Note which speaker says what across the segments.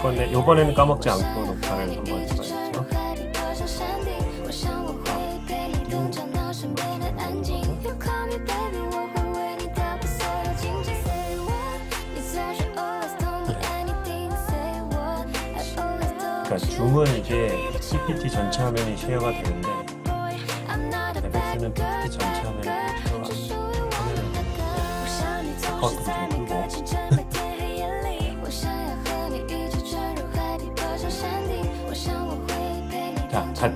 Speaker 1: 건데 이번에는 까먹지 않고 녹화를 한번 해봐야죠. 그러니까 줌은 이제 PPT 전체 화면이 쉐어가 되는데 웹엑스는 PPT 전체 화면이 쉐어가 화면을 카카오톡 좀 끄고 잘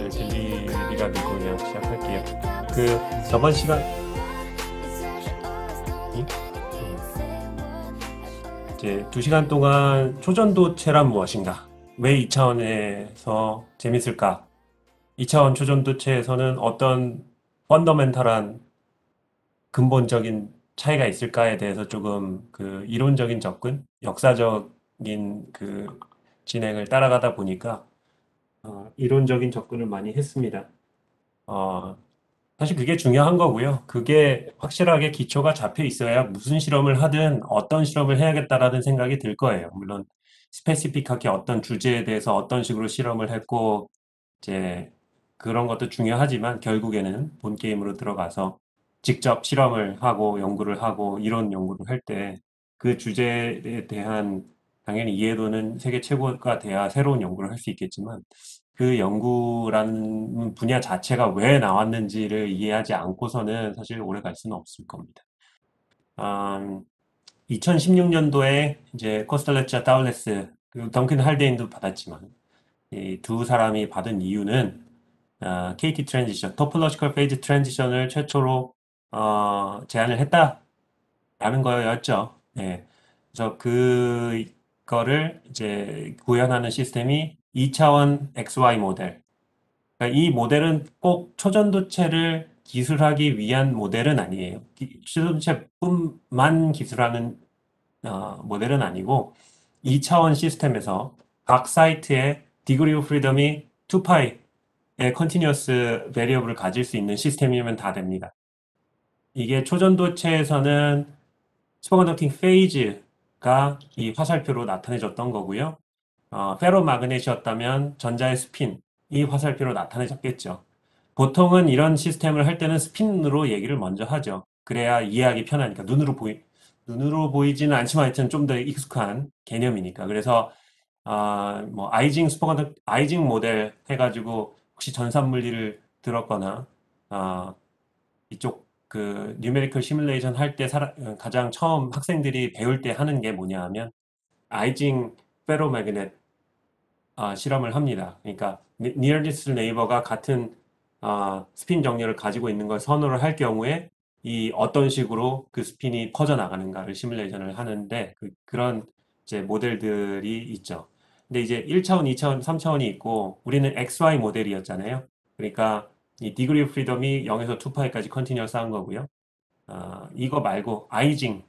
Speaker 1: 들리리라 믿고 그냥 시작할게요. 저번 시간 이제 2시간 동안 초전도체란 무엇인가? 왜 2차원에서 재밌을까? 2차원 초전도체에서는 어떤 펀더멘탈한 근본적인 차이가 있을까에 대해서 조금 이론적인 접근, 역사적인 진행을 따라가다 보니까 이론적인 접근을 많이 했습니다. 사실 그게 중요한 거고요. 그게 확실하게 기초가 잡혀 있어야 무슨 실험을 하든 어떤 실험을 해야겠다라는 생각이 들 거예요. 물론 스페시픽하게 어떤 주제에 대해서 어떤 식으로 실험을 했고 이제 그런 것도 중요하지만 결국에는 본 게임으로 들어가서 직접 실험을 하고 연구를 하고 이론 연구를 할 때 그 주제에 대한 당연히 이해도는 세계 최고가 돼야 새로운 연구를 할 수 있겠지만 그 연구라는 분야 자체가 왜 나왔는지를 이해하지 않고서는 사실 오래 갈 수는 없을 겁니다. 2016년도에 이제 코스텔레차 다울레스, 덩큰 할데인도 받았지만 이 두 사람이 받은 이유는 KT 트랜지션, 토폴로지컬 페이즈 트랜지션을 최초로 제안을 했다라는 거였죠. 예. 그래서 그거를 이제 구현하는 시스템이 2차원 XY 모델. 그러니까 이 모델은 꼭 초전도체를 기술하기 위한 모델은 아니에요. 초전도체뿐만 기술하는 모델은 아니고 2차원 시스템에서 각 사이트의 디그리 오브 프리덤이 2파이의 컨티뉴어스 베리어블을 가질 수 있는 시스템이면 다 됩니다. 이게 초전도체에서는 슈퍼컨덕팅 페이즈가 이 화살표로 나타내졌던 거고요. 페로마그넷이었다면 전자의 스핀, 이 화살표로 나타내졌겠죠. 보통은 이런 시스템을 할 때는 스핀으로 얘기를 먼저 하죠. 그래야 이해하기 편하니까. 눈으로 보이지는 않지만 하여튼 좀 더 익숙한 개념이니까. 그래서, 아이징 모델 해가지고 혹시 전산물리를 들었거나, 이쪽 뉴메리컬 시뮬레이션 할 때 가장 처음 학생들이 배울 때 하는 게 뭐냐 하면, 아이징 페로매그넷 실험을 합니다. 그러니까 nearest neighbor가 같은 스핀 정렬을 가지고 있는 걸 선호를 할 경우에 이 어떤 식으로 그 스핀이 퍼져 나가는가를 시뮬레이션을 하는데 그런 이제 모델들이 있죠. 근데 이제 1차원, 2차원, 3차원이 있고 우리는 XY 모델이었잖아요. 그러니까 이 디그리 오브 프리덤이 0에서 2파이까지 컨티뉴어스 한 거고요. 이거 말고 아이징,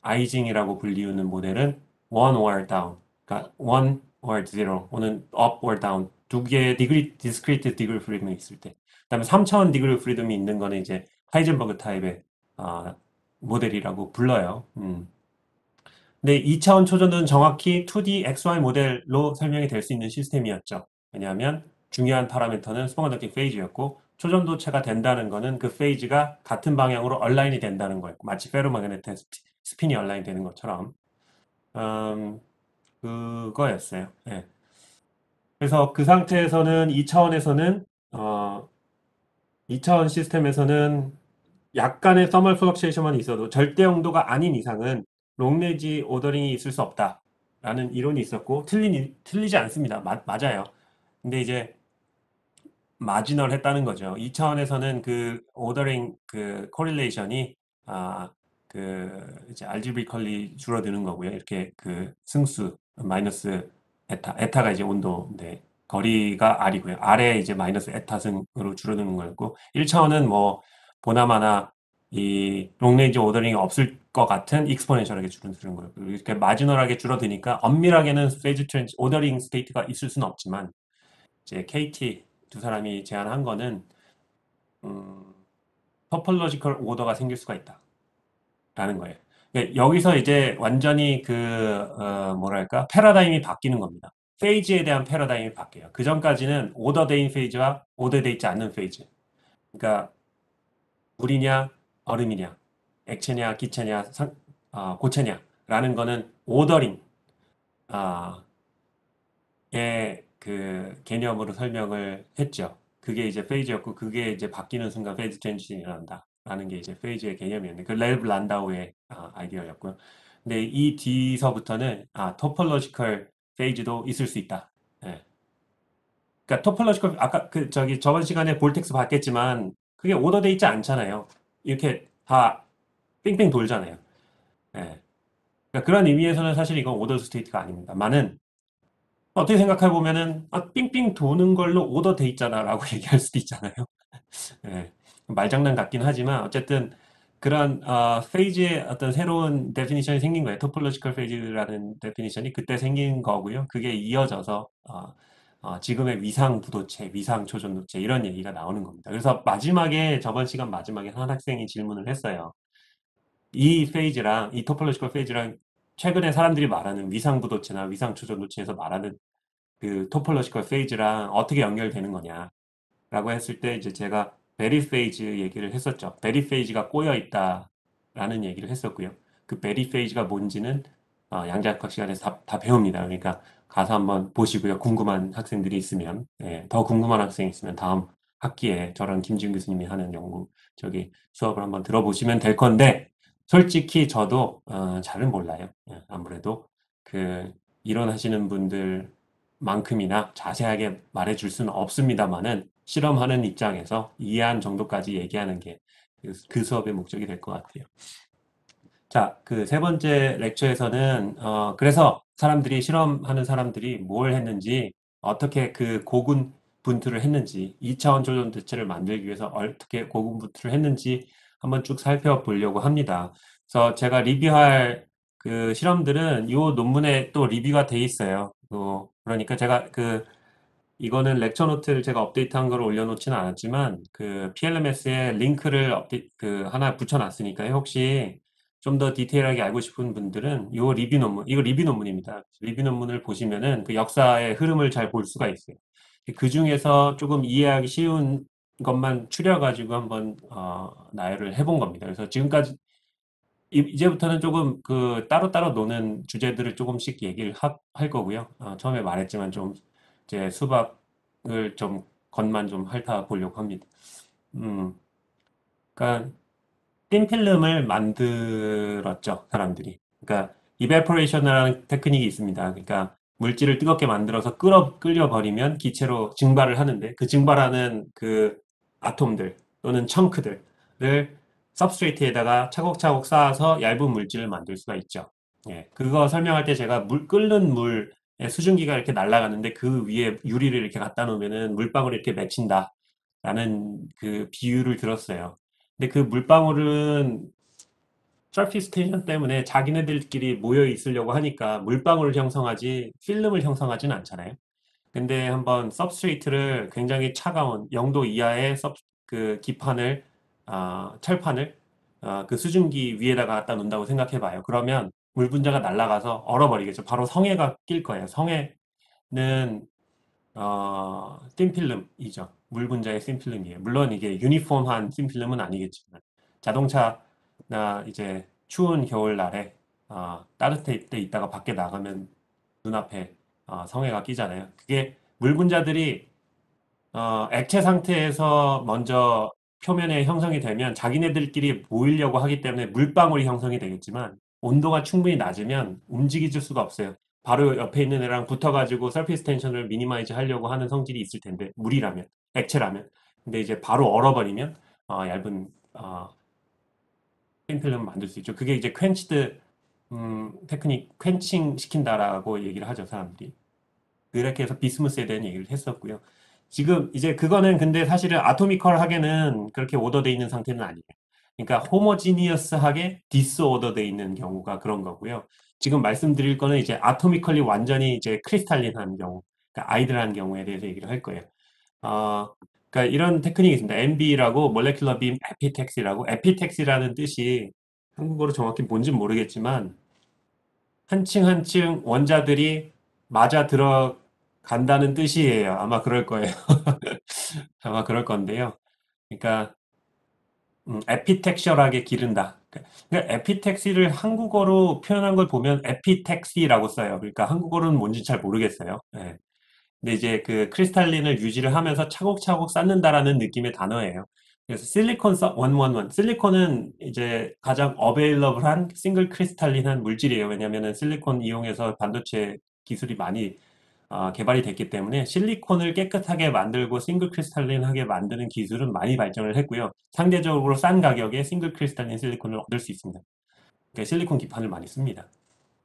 Speaker 1: 아이징이라고 불리우는 모델은 one or down, 그러니까 one or zero, 또는 up or down 두 개의 discrete degree freedom이 있을 때. 그다음에 3차원 degree freedom이 있는 거는 이제 하이젠버그 타입의 모델이라고 불러요. 근데 2차원 초전은 정확히 2D XY 모델로 설명이 될 수 있는 시스템이었죠. 왜냐하면 중요한 파라미터는 슈퍼컨덕팅 페이지였고 초전도체가 된다는 거는 그 페이지가 같은 방향으로 얼라인이 된다는 거예요. 마치 페로마그네틱 스핀이 얼라인 되는 것처럼. 그거였어요. 예. 그래서 그 상태에서는 2차원 시스템에서는 약간의 서멀 플럭시에이션만 있어도 절대 영도가 아닌 이상은 롱레지 오더링이 있을 수 없다라는 이론이 있었고 틀리지 않습니다. 맞아요. 근데 이제 마지널 했다는 거죠. 2차원에서는 그 오더링 코릴레이션이 이제 알지브리컬리 줄어드는 거고요. 이렇게 승수 마이너스 에타가 이제 온도인데 거리가 R이고요. R에 이제 마이너스 에타 승으로 줄어드는 거였고 1차원은 뭐 보나마나 이 롱레인지 오더링이 없을 것 같은 익스포넨셜하게 줄어드는 거예요. 이렇게 마지널하게 줄어드니까 엄밀하게는 페이즈 트렌지 오더링 스테이트가 있을 수는 없지만 이제 KT 두 사람이 제안한 거는 토폴로지컬 오더가 생길 수가 있다라는 거예요. 여기서 이제 완전히 뭐랄까, 패러다임이 바뀌는 겁니다. 페이지에 대한 패러다임이 바뀌어요. 그 전까지는 오더되인 페이지와 오더돼 있지 않는 페이지. 그러니까 물이냐, 얼음이냐, 액체냐, 기체냐, 고체냐라는 거는 오더링, 아, 의 그 개념으로 설명을 했죠. 그게 이제 페이지였고, 그게 이제 바뀌는 순간 페이지 트랜지션이 일어난다. 라는 게 이제 페이지의 개념이었는데, 그 레브 란다우의 아이디어였고요. 근데 이 뒤서부터는, 토폴로지컬 페이지도 있을 수 있다. 예. 그러니까 토폴로지컬, 아까 저번 시간에 볼텍스 봤겠지만, 그게 오더돼 있지 않잖아요. 이렇게 다 뺑뺑 돌잖아요. 예. 그러니까 그런 의미에서는 사실 이건 오더 스테이트가 아닙니다. 많은 어떻게 생각해 보면은 삥삥 도는 걸로 오더돼 있잖아라고 얘기할 수도 있잖아요. 예. 말장난 같긴 하지만 어쨌든 그런 페이지의 어떤 새로운 데피니션이 생긴 거예요. 토폴로지컬 페이지라는 데피니션이 그때 생긴 거고요. 그게 이어져서 지금의 위상 부도체, 위상 초전도체 이런 얘기가 나오는 겁니다. 그래서 마지막에 저번 시간 마지막에 한 학생이 질문을 했어요. 이 페이지랑 이 토폴로지컬 페이지랑 최근에 사람들이 말하는 위상 부도체나 위상 초전도체에서 말하는 그 토폴로지컬 페이지랑 어떻게 연결되는 거냐라고 했을 때 이제 제가 베리 페이지 얘기를 했었죠. 베리 페이지가 꼬여 있다라는 얘기를 했었고요. 그 베리 페이지가 뭔지는 양자역학 시간에서 다 배웁니다. 그러니까 가서 한번 보시고요. 궁금한 학생들이 있으면, 더 궁금한 학생이 있으면 다음 학기에 저랑 김지훈 교수님이 하는 수업을 한번 들어보시면 될 건데, 솔직히 저도 잘은 몰라요. 아무래도 그 이론하시는 분들만큼이나 자세하게 말해줄 수는 없습니다만은 실험하는 입장에서 이해한 정도까지 얘기하는 게 그 수업의 목적이 될 것 같아요. 자, 그 세 번째 렉처에서는, 그래서 실험하는 사람들이 뭘 했는지, 어떻게 그 고군분투를 했는지, 2차원 조정 대체를 만들기 위해서 어떻게 고군분투를 했는지 한번 쭉 살펴보려고 합니다. 그래서 제가 리뷰할 그 실험들은 이 논문에 또 리뷰가 돼 있어요. 그러니까 제가 이거는 렉처 노트를 제가 업데이트한 걸 올려놓지는 않았지만 그 PLMS에 링크를 하나 붙여놨으니까요. 혹시 좀 더 디테일하게 알고 싶은 분들은 이거 리뷰 논문입니다. 리뷰 논문을 보시면은 그 역사의 흐름을 잘 볼 수가 있어요. 그 중에서 조금 이해하기 쉬운 것만 추려가지고 한번 나열을 해본 겁니다. 그래서 지금까지 이제부터는 조금 따로따로 노는 주제들을 조금씩 얘기를 할 거고요. 처음에 말했지만 좀 이제 수박을 좀 겉만 좀 핥아 보려고 합니다. 음, 그러니까 틴 필름을 만들었죠, 사람들이. 그러니까 이베포레이션이라는 테크닉이 있습니다. 그러니까 물질을 뜨겁게 만들어서 끓여버리면 기체로 증발을 하는데 그 증발하는 그 아톰들 또는 청크들을 सब스트레이트에다가 차곡차곡 쌓아서 얇은 물질을 만들 수가 있죠. 예, 그거 설명할 때 제가 끓는 물의 수증기가 이렇게 날아가는데 그 위에 유리를 이렇게 갖다 놓으면은 물방울이 이렇게 맺힌다라는 그 비유를 들었어요. 근데 그 물방울은 서피스 텐션 때문에 자기네들끼리 모여 있으려고 하니까 물방울을 형성하지 필름을 형성하지는 않잖아요. 근데 한번 सब스트레이트를 굉장히 차가운 0도 이하의 기판을 철판을 그 수증기 위에다가 갖다 놓는다고 생각해 봐요. 그러면 물 분자가 날아가서 얼어버리겠죠. 바로 성에가 낄 거예요. 성에는 틴필름이죠. 물 분자의 틴필름이에요. 물론 이게 유니폼한 틴필름은 아니겠지만 자동차나 이제 추운 겨울날에 따뜻할 때 있다가 밖에 나가면 눈앞에 성에가 끼잖아요. 그게 물 분자들이 액체 상태에서 먼저 표면에 형성이 되면 자기네들끼리 모이려고 하기 때문에 물방울이 형성이 되겠지만 온도가 충분히 낮으면 움직일 수가 없어요. 바로 옆에 있는 애랑 붙어가지고 서피스 텐션을 미니마이즈 하려고 하는 성질이 있을 텐데 물이라면, 액체라면. 근데 이제 바로 얼어버리면 얇은 핀필름 만들 수 있죠. 그게 이제 퀸치드 테크닉, 퀸칭 시킨다라고 얘기를 하죠, 사람들이. 그렇게 해서 비스무스에 대한 얘기를 했었고요. 지금 이제 그거는 근데 사실은 아토미컬하게는 그렇게 오더돼 있는 상태는 아니에요. 그러니까 호모지니어스하게 디스오더돼 있는 경우가 그런 거고요. 지금 말씀드릴 거는 이제 아토미컬리 완전히 이제 크리스탈린한 경우, 그러니까 아이들한 경우에 대해서 얘기를 할 거예요. 어, 그러니까 이런 테크닉이 있습니다. MB라고 몰레큘러 빔 에피텍시라고 에피텍시라는 뜻이 한국어로 정확히 뭔진 모르겠지만 한 층 한 층 원자들이 맞아 들어간다는 뜻이에요. 아마 그럴 거예요. 아마 그럴 건데요. 그러니까 에피텍셜하게 기른다. 그러니까 에피택시를 한국어로 표현한 걸 보면 에피택시라고 써요. 그러니까 한국어로는 뭔지 잘 모르겠어요. 예. 근데 이제 그 크리스탈린을 유지를 하면서 차곡차곡 쌓는다라는 느낌의 단어예요. 그래서 실리콘 111. 실리콘은 이제 가장 어베일러블한 싱글 크리스탈린한 물질이에요. 왜냐면은 실리콘 이용해서 반도체 기술이 많이 개발이 됐기 때문에 실리콘을 깨끗하게 만들고 싱글 크리스탈린하게 만드는 기술은 많이 발전을 했고요. 상대적으로 싼 가격에 싱글 크리스탈린 실리콘을 얻을 수 있습니다. 그러니까 실리콘 기판을 많이 씁니다.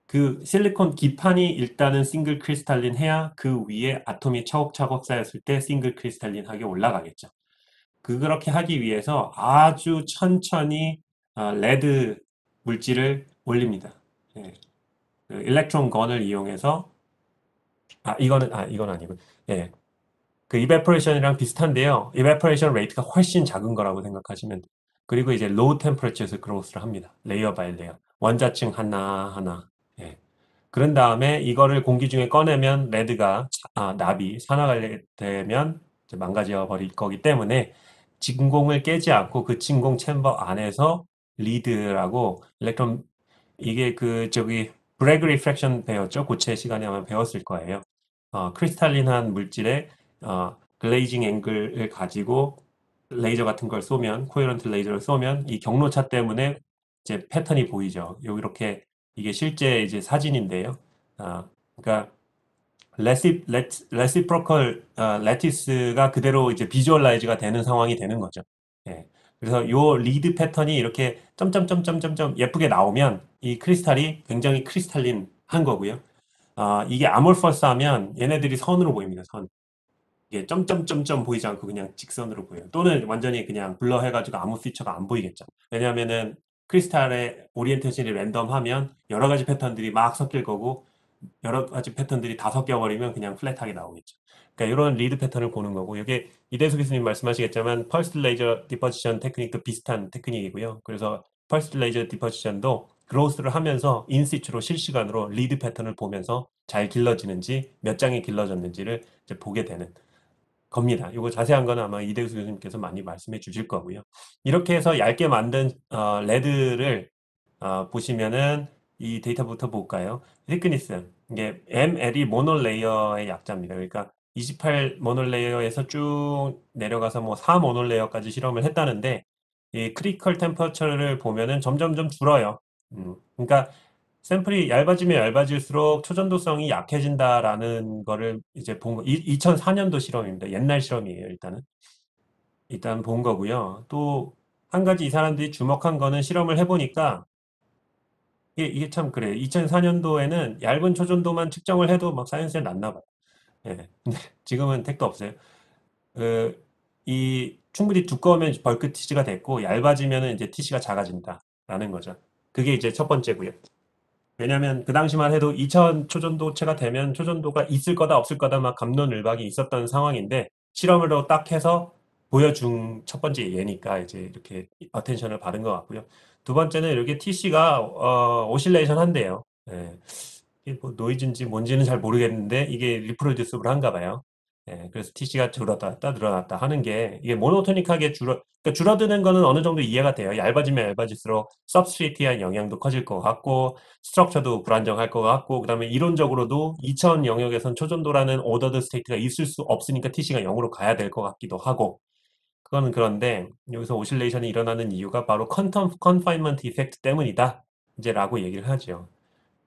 Speaker 1: 그 실리콘 기판이 일단은 싱글 크리스탈린 해야 그 위에 아톰이 차곡차곡 쌓였을 때 싱글 크리스탈린하게 올라가겠죠. 그렇게 하기 위해서 아주 천천히 레드 물질을 올립니다. 예, 그 일렉트론 건을 이용해서 이건 아니고 예, 그 이베퍼레이션이랑 비슷한데요. 이베퍼레이션 레이트가 훨씬 작은 거라고 생각하시면 돼요. 그리고 이제 로우 템퍼러처에서 그로스를 합니다. 레이어 바이 레이어. 원자층 하나하나. 예. 그런 다음에 이거를 공기 중에 꺼내면 레드가 납이 산화가 되면 이제 망가져 버릴 거기 때문에 진공을 깨지 않고 그 진공 챔버 안에서 리드라고 일렉트론 이게 그 저기 브래그 리프렉션 배웠죠? 고체 시간에 아마 배웠을 거예요. 크리스탈린한 물질에 글레이징 앵글을 가지고 레이저 같은 걸 쏘면 코헤런트 레이저를 쏘면 이 경로차 때문에 이제 패턴이 보이죠. 이렇게 이게 실제 이제 사진인데요. 그러니까 레시프로컬 레티스가 그대로 이제 비주얼라이즈가 되는 상황이 되는 거죠. 예. 그래서 요 리드 패턴이 이렇게 점점점점점점 예쁘게 나오면 이 크리스탈이 굉장히 크리스탈린한 거고요. 이게 아몰퍼스 하면 얘네들이 선으로 보입니다. 선. 이게 점점점점 보이지 않고 그냥 직선으로 보여요. 또는 완전히 그냥 블러 해가지고 아무 피처가 안 보이겠죠. 왜냐하면은 크리스탈의 오리엔테이션이 랜덤하면 여러 가지 패턴들이 막 섞일 거고 여러 가지 패턴들이 다 섞여버리면 그냥 플랫하게 나오겠죠. 그러니까 이런 리드 패턴을 보는 거고 이게 이대수 교수님 말씀하시겠지만 펄스 레이저 디퍼지션 테크닉도 비슷한 테크닉이고요. 그래서 펄스 레이저 디퍼지션도 그로스를 하면서 인시추로 실시간으로 리드 패턴을 보면서 잘 길러지는지 몇 장이 길러졌는지를 이제 보게 되는 겁니다. 이거 자세한 거는 아마 이대수 교수님께서 많이 말씀해 주실 거고요. 이렇게 해서 얇게 만든 레드를 보시면은 이 데이터부터 볼까요? thickness 이게 ML이 모노레이어의 약자입니다. 그러니까 28 모노레이어에서 쭉 내려가서 뭐 4 모노레이어까지 실험을 했다는데 이 크리티컬 템퍼처를 보면은 점점점 줄어요. 그러니까 샘플이 얇아지면 얇아질수록 초전도성이 약해진다라는 거를 이제 2004년도 실험입니다. 옛날 실험이에요, 일단은. 일단 본 거고요. 또 한 가지 이 사람들이 주목한 거는 실험을 해보니까 이게 참 그래요. 2004년도에는 얇은 초전도만 측정을 해도 막 사이언스에 났나 봐요. 예. 근데 지금은 택도 없어요. 이 충분히 두꺼우면 벌크 티시가 됐고 얇아지면은 이제 티시가 작아진다라는 거죠. 그게 이제 첫 번째고요. 왜냐하면 그 당시만 해도 2000 초전도체가 되면 초전도가 있을 거다 없을 거다 막 갑론을박이 있었던 상황인데 실험으로 딱 해서 보여준 첫 번째 예니까 이제 이렇게 어텐션을 받은 것 같고요. 두 번째는 이렇게 TC가 오실레이션 한대요. 예. 이게 뭐 노이즈인지 뭔지는 잘 모르겠는데 이게 리프로듀스블 한가 봐요. 예, 그래서 TC가 줄어들었다 늘어났다 하는 게 이게 모노토닉하게 그러니까 줄어드는 거는 어느 정도 이해가 돼요. 얇아지면 얇아질수록 서브스트레이트에 대한 영향도 커질 것 같고 스트럭처도 불안정할 것 같고 그다음에 이론적으로도 2000 영역에선 초전도라는 오더드 스테이트가 있을 수 없으니까 TC가 0으로 가야 될 것 같기도 하고 그거는 그런데 여기서 오실레이션이 일어나는 이유가 바로 퀀텀 컨파인먼트 이펙트 때문이다. 이제라고 얘기를 하죠.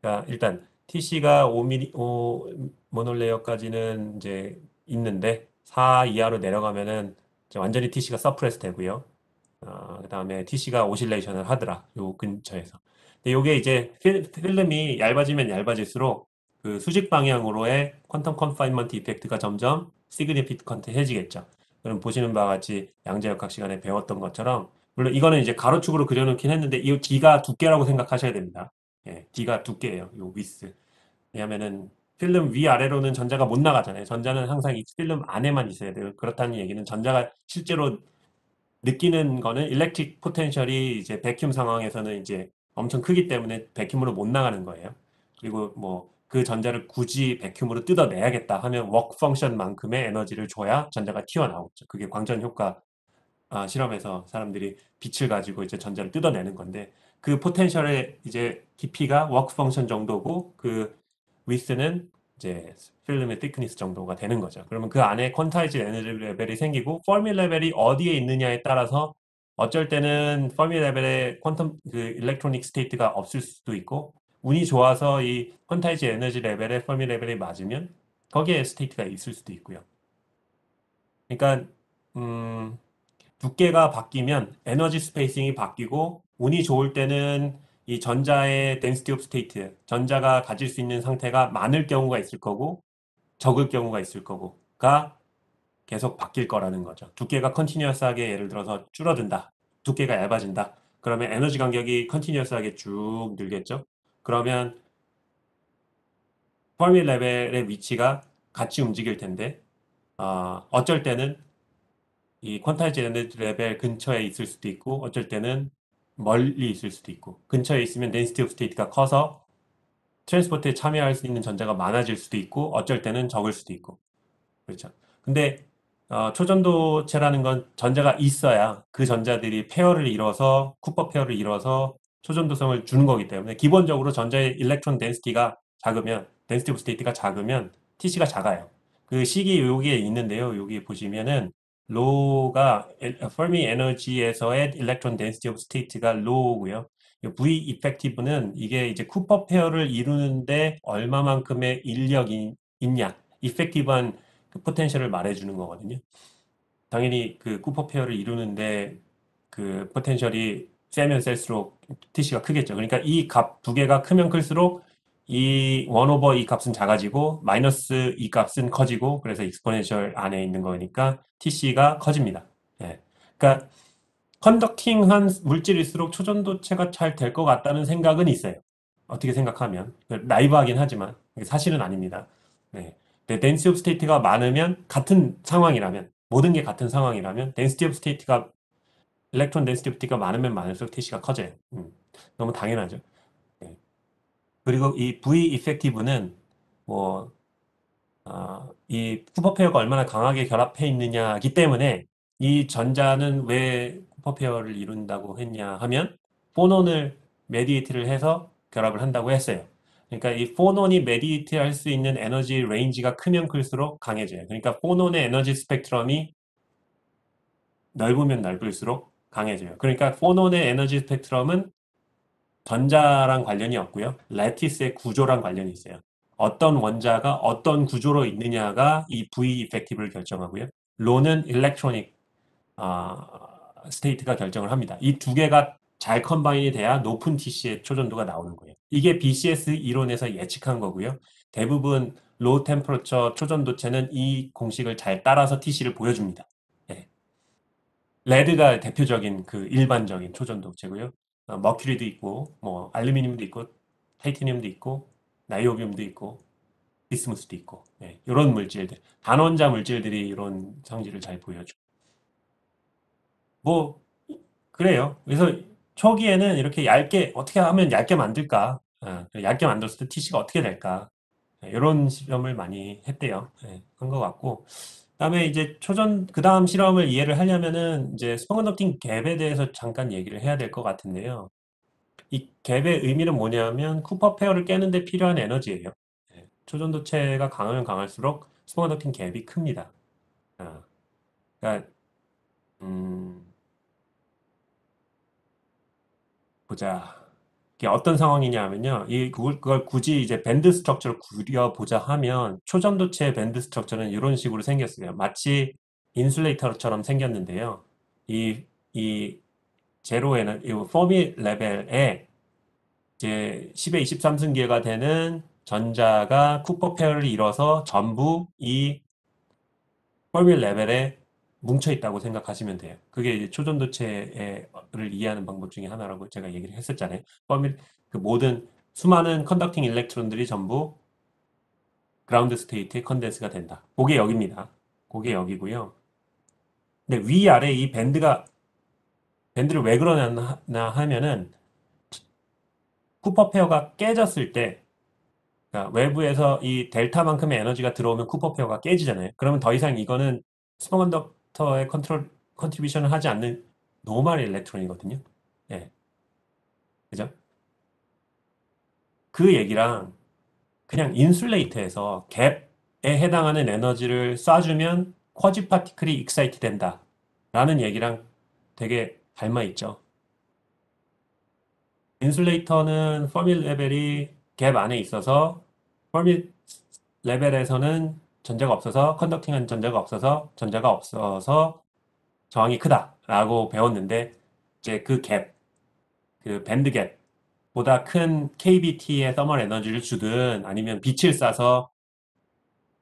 Speaker 1: 그러니까 일단 TC가 5mm, 5 모노레이어까지는 이제 있는데 4 이하로 내려가면은 이제 완전히 TC가 서프레스 되고요. 그다음에 TC가 오실레이션을 하더라. 요 근처에서. 근데 요게 이제 필름이 얇아지면 얇아질수록 그 수직 방향으로의 퀀텀 컨파인먼트 이펙트가 점점 시그니피컨트해지겠죠. 그럼 보시는 바와 같이 양자역학 시간에 배웠던 것처럼 물론 이거는 이제 가로축으로 그려놓긴 했는데 이 D가 두께라고 생각하셔야 됩니다. 예, D가 두께예요. 요 위스. 왜냐면은 필름 위아래로는 전자가 못 나가잖아요. 전자는 항상 이 필름 안에만 있어야 돼요. 그렇다는 얘기는 전자가 실제로 느끼는 거는 일렉트릭 포텐셜이 이제 백큐um 상황에서는 이제 엄청 크기 때문에 백큐음으로 못 나가는 거예요. 그리고 뭐 그 전자를 굳이 백큐음으로 뜯어내야겠다 하면 워크 펑션만큼의 에너지를 줘야 전자가 튀어나오죠. 그게 광전 효과 실험에서 사람들이 빛을 가지고 이제 전자를 뜯어내는 건데 그 포텐셜의 이제 깊이가 워크 펑션 정도고 그 위스는 이제 필름의 thickness 정도가 되는 거죠. 그러면 그 안에 퀀타이즈 에너지 레벨이 생기고 퍼미 레벨이 어디에 있느냐에 따라서 어쩔 때는 퍼미 레벨에 퀀텀 그 일렉트로닉 스테이트가 없을 수도 있고 운이 좋아서 이 퀀타이즈 에너지 레벨에 퍼미 레벨이 맞으면 거기에 스테이트가 있을 수도 있고요. 그러니까 음, 두께가 바뀌면 에너지 스페이싱이 바뀌고 운이 좋을 때는 이 전자의 density of state, 전자가 가질 수 있는 상태가 많을 경우가 있을 거고 적을 경우가 있을 거고가 계속 바뀔 거라는 거죠. 두께가 컨티뉴어스하게 예를 들어서 줄어든다. 두께가 얇아진다. 그러면 에너지 간격이 컨티뉴어스하게 쭉 늘겠죠. 그러면 퍼미 레벨의 위치가 같이 움직일 텐데 어쩔 때는 이 퀀타이즈 에너지 레벨 근처에 있을 수도 있고 어쩔 때는 멀리 있을 수도 있고 근처에 있으면 density of state가 커서 트랜스포트에 참여할 수 있는 전자가 많아질 수도 있고 어쩔 때는 적을 수도 있고 그렇죠. 근데 초전도체라는 건 전자가 있어야 그 전자들이 페어를 이뤄서 쿠퍼 페어를 이뤄서 초전도성을 주는 거기 때문에 기본적으로 전자의 일렉트론 덴시티가 작으면 density of state가 작으면 TC가 작아요. 그 식이 여기에 있는데요. 여기 보시면은 로가 페르미 에너지에서의 일렉트론 덴시티 오브 스테이트가 로우고요. V 이펙티브는 이게 이제 쿠퍼 페어를 이루는데 얼마만큼의 인력이 있냐. 이펙티브한 그 포텐셜을 말해주는 거거든요. 당연히 그 쿠퍼 페어를 이루는데 그 포텐셜이 세면 셀수록 TC가 크겠죠. 그러니까 이 값 두 개가 크면 클수록 이 1 오버 이 값은 작아지고 마이너스 이 값은 커지고 그래서 익스포넨셜 안에 있는 거니까 TC가 커집니다. 예. 그러니까 컨덕팅한 물질일수록 초전도체가 잘 될 것 같다는 생각은 있어요. 어떻게 생각하면 나이브하긴 하지만 사실은 아닙니다. 네. density of state가 많으면 같은 상황이라면 모든 게 같은 상황이라면 density of state가 일렉트론 density of state가 많으면 많을수록 TC가 커져요. 너무 당연하죠. 네. 그리고 이 V effective는 뭐 이 쿠퍼 페어가 얼마나 강하게 결합해 있느냐기 때문에 이 전자는 왜 쿠퍼 페어를 이룬다고 했냐 하면 포논을 메디에이트를 해서 결합을 한다고 했어요. 그러니까 이 포논이 메디에이트 할 수 있는 에너지 레인지가 크면 클수록 강해져요. 그러니까 포논의 에너지 스펙트럼이 넓으면 넓을수록 강해져요. 그러니까 포논의 에너지 스펙트럼은 전자랑 관련이 없고요. 레티스의 구조랑 관련이 있어요. 어떤 원자가 어떤 구조로 있느냐가 이 V 이펙티브를 결정하고요. 로는 일렉트로닉 스테이트가 결정을 합니다. 이 두 개가 잘 컨바인이 돼야 높은 TC의 초전도가 나오는 거예요. 이게 BCS 이론에서 예측한 거고요. 대부분 로 템퍼러처 초전도체는 이 공식을 잘 따라서 TC를 보여줍니다. 네. 레드가 대표적인 그 일반적인 초전도체고요. 머큐리도 있고, 뭐 알루미늄도 있고, 타이타늄도 있고, 나이오비움도 있고, 비스무스도 있고, 이런 물질들, 단원자 물질들이 이런 성질을 잘 보여줘. 뭐 그래요. 그래서 초기에는 이렇게 얇게 어떻게 하면 얇게 만들까? 얇게 만들었을 때 TC가 어떻게 될까? 이런 실험을 많이 했대요. 한 것 같고. 그다음에 이제 그 다음 실험을 이해를 하려면은 이제 스펀건덕팅 갭에 대해서 잠깐 얘기를 해야 될 것 같은데요. 이 갭의 의미는 뭐냐면 쿠퍼 페어를 깨는데 필요한 에너지예요. 초전도체가 강하면 강할수록 스펀건덕팅 갭이 큽니다. 아, 그러니까 음, 보자. 이게 어떤 상황이냐 하면요. 그걸 굳이 이제 밴드 스트럭처를 그려보자 하면 초전도체 밴드 스트럭처는 이런 식으로 생겼어요. 마치 인슐레이터처럼 생겼는데요. 이 제로에는 이 포미 레벨에 이제 10의 23승계가 되는 전자가 쿠퍼 페어를 이뤄서 전부 이 포미 레벨에 뭉쳐 있다고 생각하시면 돼요. 그게 이제 초전도체를 이해하는 방법 중에 하나라고 제가 얘기를 했었잖아요. 그 모든 수많은 컨덕팅 일렉트론들이 전부 그라운드 스테이트에 컨덴스가 된다. 그게 여기입니다. 그게 여기고요. 근데 위아래 이 밴드를 왜 그러냐 하면은 쿠퍼 페어가 깨졌을 때, 그러니까 외부에서 이 델타만큼의 에너지가 들어오면 쿠퍼 페어가 깨지잖아요. 그러면 더 이상 이거는 슈퍼컨덕터의 컨트리뷰션을 하지 않는 노멀 일렉트론이거든요. 예, 그죠? 그 얘기랑 그냥 인슐레이터에서 갭에 해당하는 에너지를 쏴주면 쿼지 파티클이 익사이트 된다. 라는 얘기랑 되게 닮아 있죠. 인슐레이터는 퍼미 레벨이 갭 안에 있어서 퍼미 레벨에서는 전자가 없어서 컨덕팅한 전자가 없어서 저항이 크다라고 배웠는데 이제 그 갭, 그 밴드 갭보다 큰 KBT의 서멀 에너지를 주든 아니면 빛을 쏴서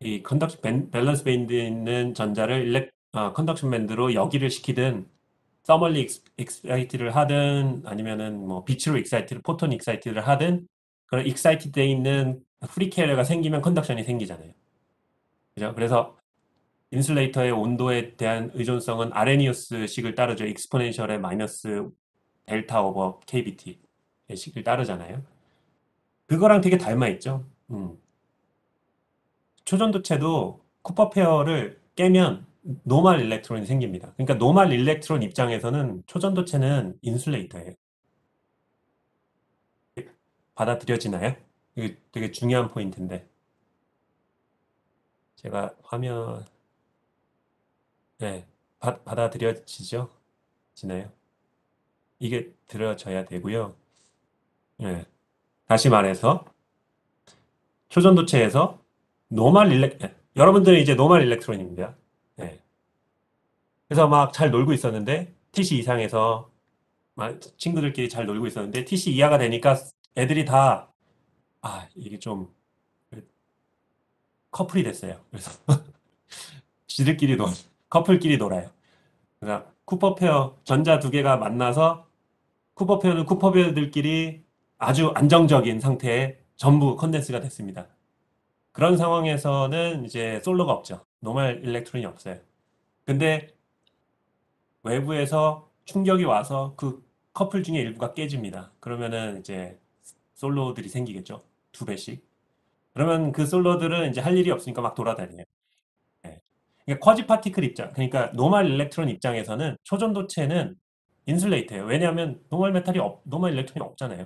Speaker 1: 이 밸런스 밴드에 있는 전자를 컨덕션 밴드로 역이를 시키든 서멀리 익사이트를 하든 아니면은 뭐 빛으로 익사이트를 포톤 익사이트를 하든 그런 익사이트 돼 있는 프리 캐리어가 생기면 컨덕션이 생기잖아요. 그죠? 그래서 인슐레이터의 온도에 대한 의존성은 아레니우스 식을 따르죠. 익스포넨셜의 마이너스 델타 오버 KBT 의 식을 따르잖아요. 그거랑 되게 닮아 있죠. 초전도체도 쿠퍼 페어를 깨면 노멀 일렉트론이 생깁니다. 그러니까 노멀 일렉트론 입장에서는 초전도체는 인슐레이터예요. 받아들여지나요? 이게 되게 중요한 포인트인데 제가 화면 네, 받아들여지죠? 지나요? 이게 들어져야 되고요. 네, 다시 말해서 초전도체에서 여러분들은 이제 노멀 일렉트론입니다. 네. 그래서 막 잘 놀고 있었는데 TC 이상에서 막 친구들끼리 잘 놀고 있었는데 TC 이하가 되니까 애들이 다 이게 좀 커플이 됐어요. 그래서 지들끼리 커플끼리 놀아요. 그러니까 쿠퍼 페어 전자 두 개가 만나서 쿠퍼 페어는 쿠퍼 페어들끼리 아주 안정적인 상태에 전부 컨덴스가 됐습니다. 그런 상황에서는 이제 솔로가 없죠. 노멀 일렉트론이 없어요. 근데 외부에서 충격이 와서 그 커플 중에 일부가 깨집니다. 그러면은 이제 솔로들이 생기겠죠. 두 배씩. 그러면 그 솔로들은 이제 할 일이 없으니까 막 돌아다녀요. 예. 그러니까 쿼지 파티클 입장, 그러니까 노멀 일렉트론 입장에서는 초전도체는 인슐레이터예요. 왜냐하면 노멀 일렉트론이 없잖아요.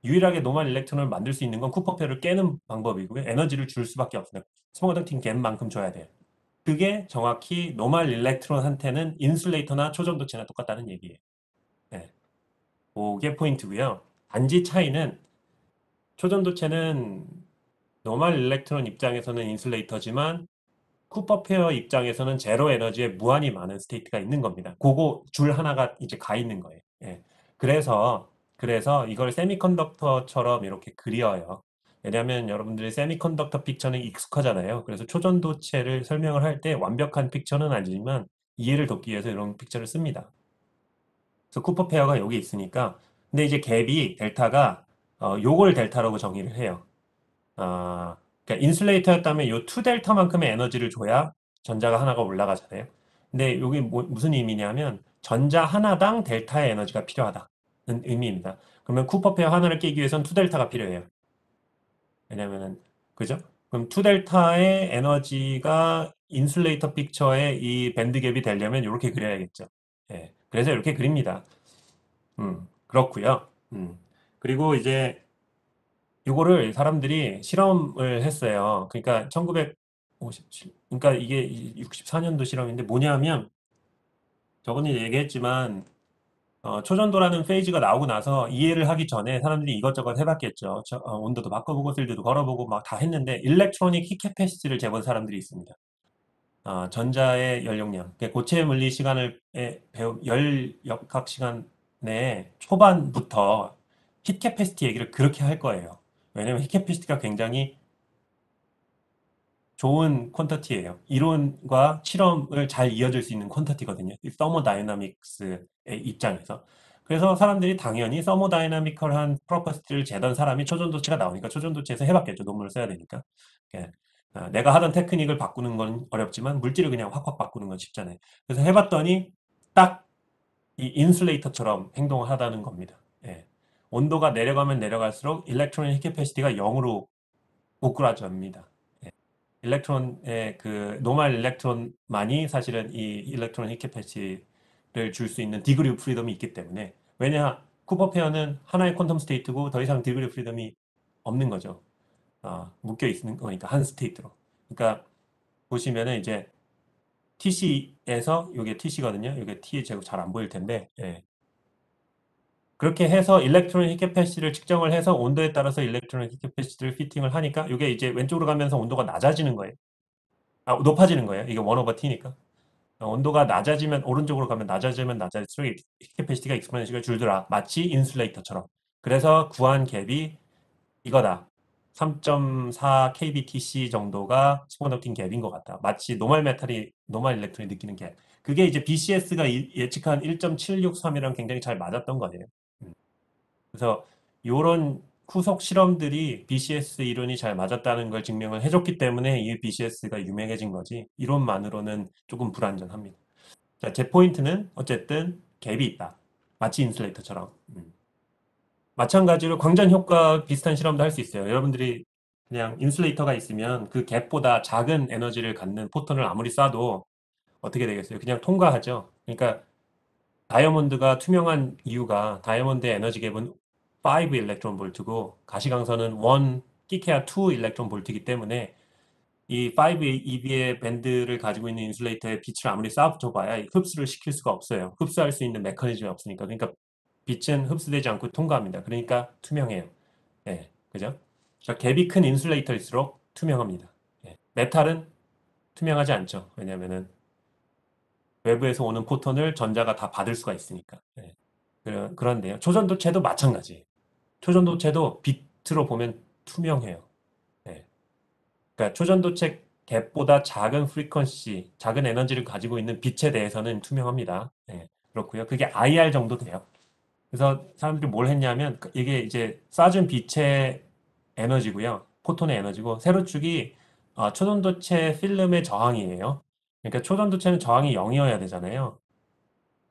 Speaker 1: 유일하게 노멀 일렉트론을 만들 수 있는 건 쿠퍼페어를 깨는 방법이고요. 에너지를 줄 수밖에 없어요. 스몰 컨덕팅 갭만큼 줘야 돼요. 그게 정확히 노멀 일렉트론한테는 인슐레이터나 초전도체나 똑같다는 얘기예요. 네. 그게 포인트고요. 단지 차이는 초전도체는 노멀 일렉트론 입장에서는 인슐레이터지만 쿠퍼 페어 입장에서는 제로 에너지에 무한히 많은 스테이트가 있는 겁니다. 그거 줄 하나가 이제 가 있는 거예요. 예. 그래서 이걸 세미컨덕터처럼 이렇게 그려요. 왜냐하면 여러분들이 세미컨덕터 픽처는 익숙하잖아요. 그래서 초전도체를 설명을 할 때 완벽한 픽처는 아니지만 이해를 돕기 위해서 이런 픽처를 씁니다. 그래서 쿠퍼 페어가 여기 있으니까 근데 이제 갭이 델타가 요걸 델타라고 정의를 해요. 그러니까 인슐레이터였다면 요 2델타만큼의 에너지를 줘야 전자가 하나가 올라가잖아요. 근데 여기 무슨 의미냐면 전자 하나당 델타의 에너지가 필요하다는 의미입니다. 그러면 쿠퍼 페어 하나를 깨기 위해선 2델타가 필요해요. 왜냐면은 그죠? 그럼 2델타의 에너지가 인슐레이터 픽처의 이 밴드 갭이 되려면 이렇게 그려야겠죠. 예. 그래서 이렇게 그립니다. 그렇고요. 그리고 이제 요거를 사람들이 실험을 했어요. 그러니까 1957, 그러니까 이게 64년도 실험인데 뭐냐면 저번에 얘기했지만 초전도라는 페이지가 나오고 나서 이해를 하기 전에 사람들이 이것저것 해봤겠죠. 온도도 바꿔보고 필드도 걸어보고 막 다 했는데 일렉트로닉 히 캐패시티를 재본 사람들이 있습니다. 전자의 연용량, 그러니까 고체 물리 시간을 배운 열 역학 시간 내에 초반부터 힛 캐패시티 얘기를 그렇게 할 거예요. 왜냐면 힛 캐패시티가 굉장히 좋은 퀀터티예요. 이론과 실험을 잘 이어줄 수 있는 퀀터티거든요. 이 서모다이나믹스의 입장에서. 그래서 사람들이 당연히 서모다이나미컬한 프로퍼티를 재던 사람이 초전도체가 나오니까 초전도체에서 해봤겠죠. 논문을 써야 되니까. 예. 내가 하던 테크닉을 바꾸는 건 어렵지만 물질을 그냥 확확 바꾸는 건 쉽잖아요. 그래서 해봤더니 딱 이 인슐레이터처럼 행동을 하다는 겁니다. 예. 온도가 내려가면 내려갈수록 일렉트론의 히 캐패시티가 0으로 오그라집니다. 예. 일렉트론의 그 노멀 일렉트론만이 사실은 이 일렉트론 히 캐패시티를 줄 수 있는 디그리 오브 프리덤이 있기 때문에 왜냐 쿠퍼 페어는 하나의 퀀텀 스테이트고 더 이상 디그리 오브 프리덤이 없는 거죠. 묶여 있는 거니까 한 스테이트로. 그러니까 보시면은 이제 TC에서 이게 TC거든요. 이게 T 제곱 잘 안 보일 텐데 예. 그렇게 해서 일렉트론 히 캐패시티를 측정을 해서 온도에 따라서 일렉트론 히 캐패시티를 피팅을 하니까 이게 이제 왼쪽으로 가면서 온도가 낮아지는 거예요. 높아지는 거예요. 이게 1 오버 T니까. 온도가 낮아지면 오른쪽으로 가면 낮아지면 낮아질수록 히 캐패시티가 익스포넨셜이 줄더라. 마치 인슐레이터처럼. 그래서 구한 갭이 이거다. 3.4 kBTC 정도가 슈퍼컨덕팅 갭인 것 같다. 마치 노멀 일렉트론이 느끼는 갭. 그게 이제 BCS가 예측한 1.763이랑 굉장히 잘 맞았던 거예요. 그래서 이런 후속 실험들이 BCS 이론이 잘 맞았다는 걸 증명을 해줬기 때문에 이 BCS가 유명해진 거지. 이론만으로는 조금 불안전합니다. 자, 제 포인트는 어쨌든 갭이 있다. 마치 인슐레이터처럼. 마찬가지로 광전 효과 비슷한 실험도 할 수 있어요. 여러분들이 그냥 인슐레이터가 있으면 그 갭보다 작은 에너지를 갖는 포톤을 아무리 쏴도 어떻게 되겠어요? 그냥 통과하죠. 그러니까 다이아몬드가 투명한 이유가 다이아몬드의 에너지 갭은 5 일렉트론 볼트고 가시광선은 1 끼케야 2 일렉트론 볼트이기 때문에 이 5 EV의 밴드를 가지고 있는 인슐레이터에 빛을 아무리 쏴줘봐야 흡수를 시킬 수가 없어요. 흡수할 수 있는 메커니즘이 없으니까. 그러니까 빛은 흡수되지 않고 통과합니다. 그러니까 투명해요. 예, 그죠? 자, 갭이 큰 인슐레이터일수록 투명합니다. 예. 메탈은 투명하지 않죠. 왜냐면은 외부에서 오는 포톤을 전자가 다 받을 수가 있으니까. 예. 그런데요. 초전도체도 마찬가지예요. 초전도체도 빛으로 보면 투명해요. 예. 그러니까 초전도체 갭보다 작은 프리퀀시, 작은 에너지를 가지고 있는 빛에 대해서는 투명합니다. 예. 그렇고요. 그게 IR 정도 돼요. 그래서 사람들이 뭘 했냐면 이게 이제 쏴준 빛의 에너지고요. 포톤의 에너지고 세로축이 초전도체 필름의 저항이에요. 그러니까 초전도체는 저항이 0이어야 되잖아요.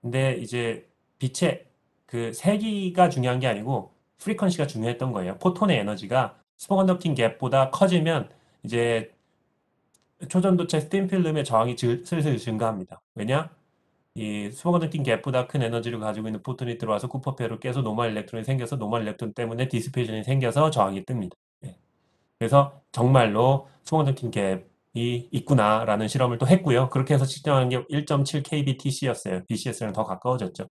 Speaker 1: 근데 이제 빛의 그 세기가 중요한 게 아니고 프리퀀시가 중요했던 거예요. 포톤의 에너지가 슈퍼컨덕팅 갭보다 커지면 이제 초전도체 스팀 필름의 저항이 슬슬 증가합니다. 왜냐? 이 슈퍼컨덕팅 갭보다 큰 에너지를 가지고 있는 포톤이 들어와서 쿠퍼페어를 깨서 노멀 일렉트론이 생겨서 노멀 일렉트론 때문에 디스페이션이 생겨서 저항이 뜹니다. 예. 그래서 정말로 슈퍼컨덕팅 갭이 있구나라는 실험을 또 했고요. 그렇게 해서 측정한 게 1.7 kBTC였어요. BCS랑 더 가까워졌죠.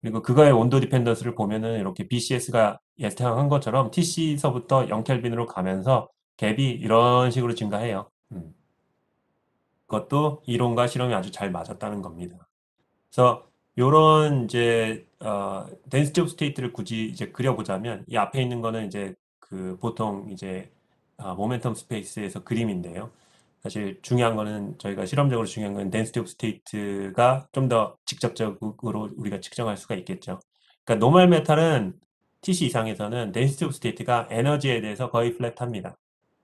Speaker 1: 그리고 그거의 온도 디펜던스를 보면은 이렇게 BCS가 예상한 것처럼 TC서부터 0켈빈으로 가면서 갭이 이런 식으로 증가해요. 그것도 이론과 실험이 아주 잘 맞았다는 겁니다. 그래서 요런 이제 density of state를 굳이 이제 그려보자면 이 앞에 있는 거는 이제 그 보통 이제 모멘텀 스페이스에서 그림인데요. 사실 중요한 거는 저희가 실험적으로 중요한 건 density of state가 좀 더 직접적으로 우리가 측정할 수가 있겠죠. 그러니까 노멀 메탈은 TC 이상에서는 density of state가 에너지에 대해서 거의 플랫합니다.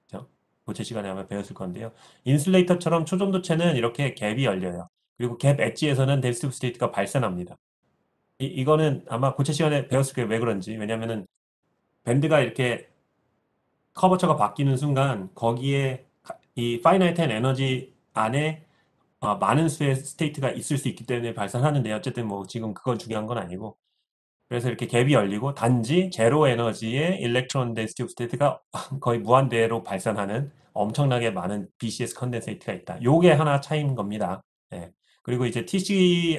Speaker 1: 그죠? 고체 시간에 아마 배웠을 건데요. 인슐레이터처럼 초전도체는 이렇게 갭이 열려요. 그리고 갭 엣지에서는 density of state가 발산합니다. 이거는 아마 고체 시간에 배웠을 거예요. 왜 그런지. 왜냐면은 밴드가 이렇게 커버처가 바뀌는 순간 거기에 이 파이나이트한 에너지 안에 많은 수의 스테이트가 있을 수 있기 때문에 발산하는데 어쨌든 뭐 지금 그건 중요한 건 아니고 그래서 이렇게 갭이 열리고 단지 제로 에너지의 일렉트론 덴시티 오브 스테이트가 거의 무한대로 발산하는 엄청나게 많은 BCS 컨덴세이트가 있다. 요게 하나 차이인 겁니다. 예. 그리고 이제 TC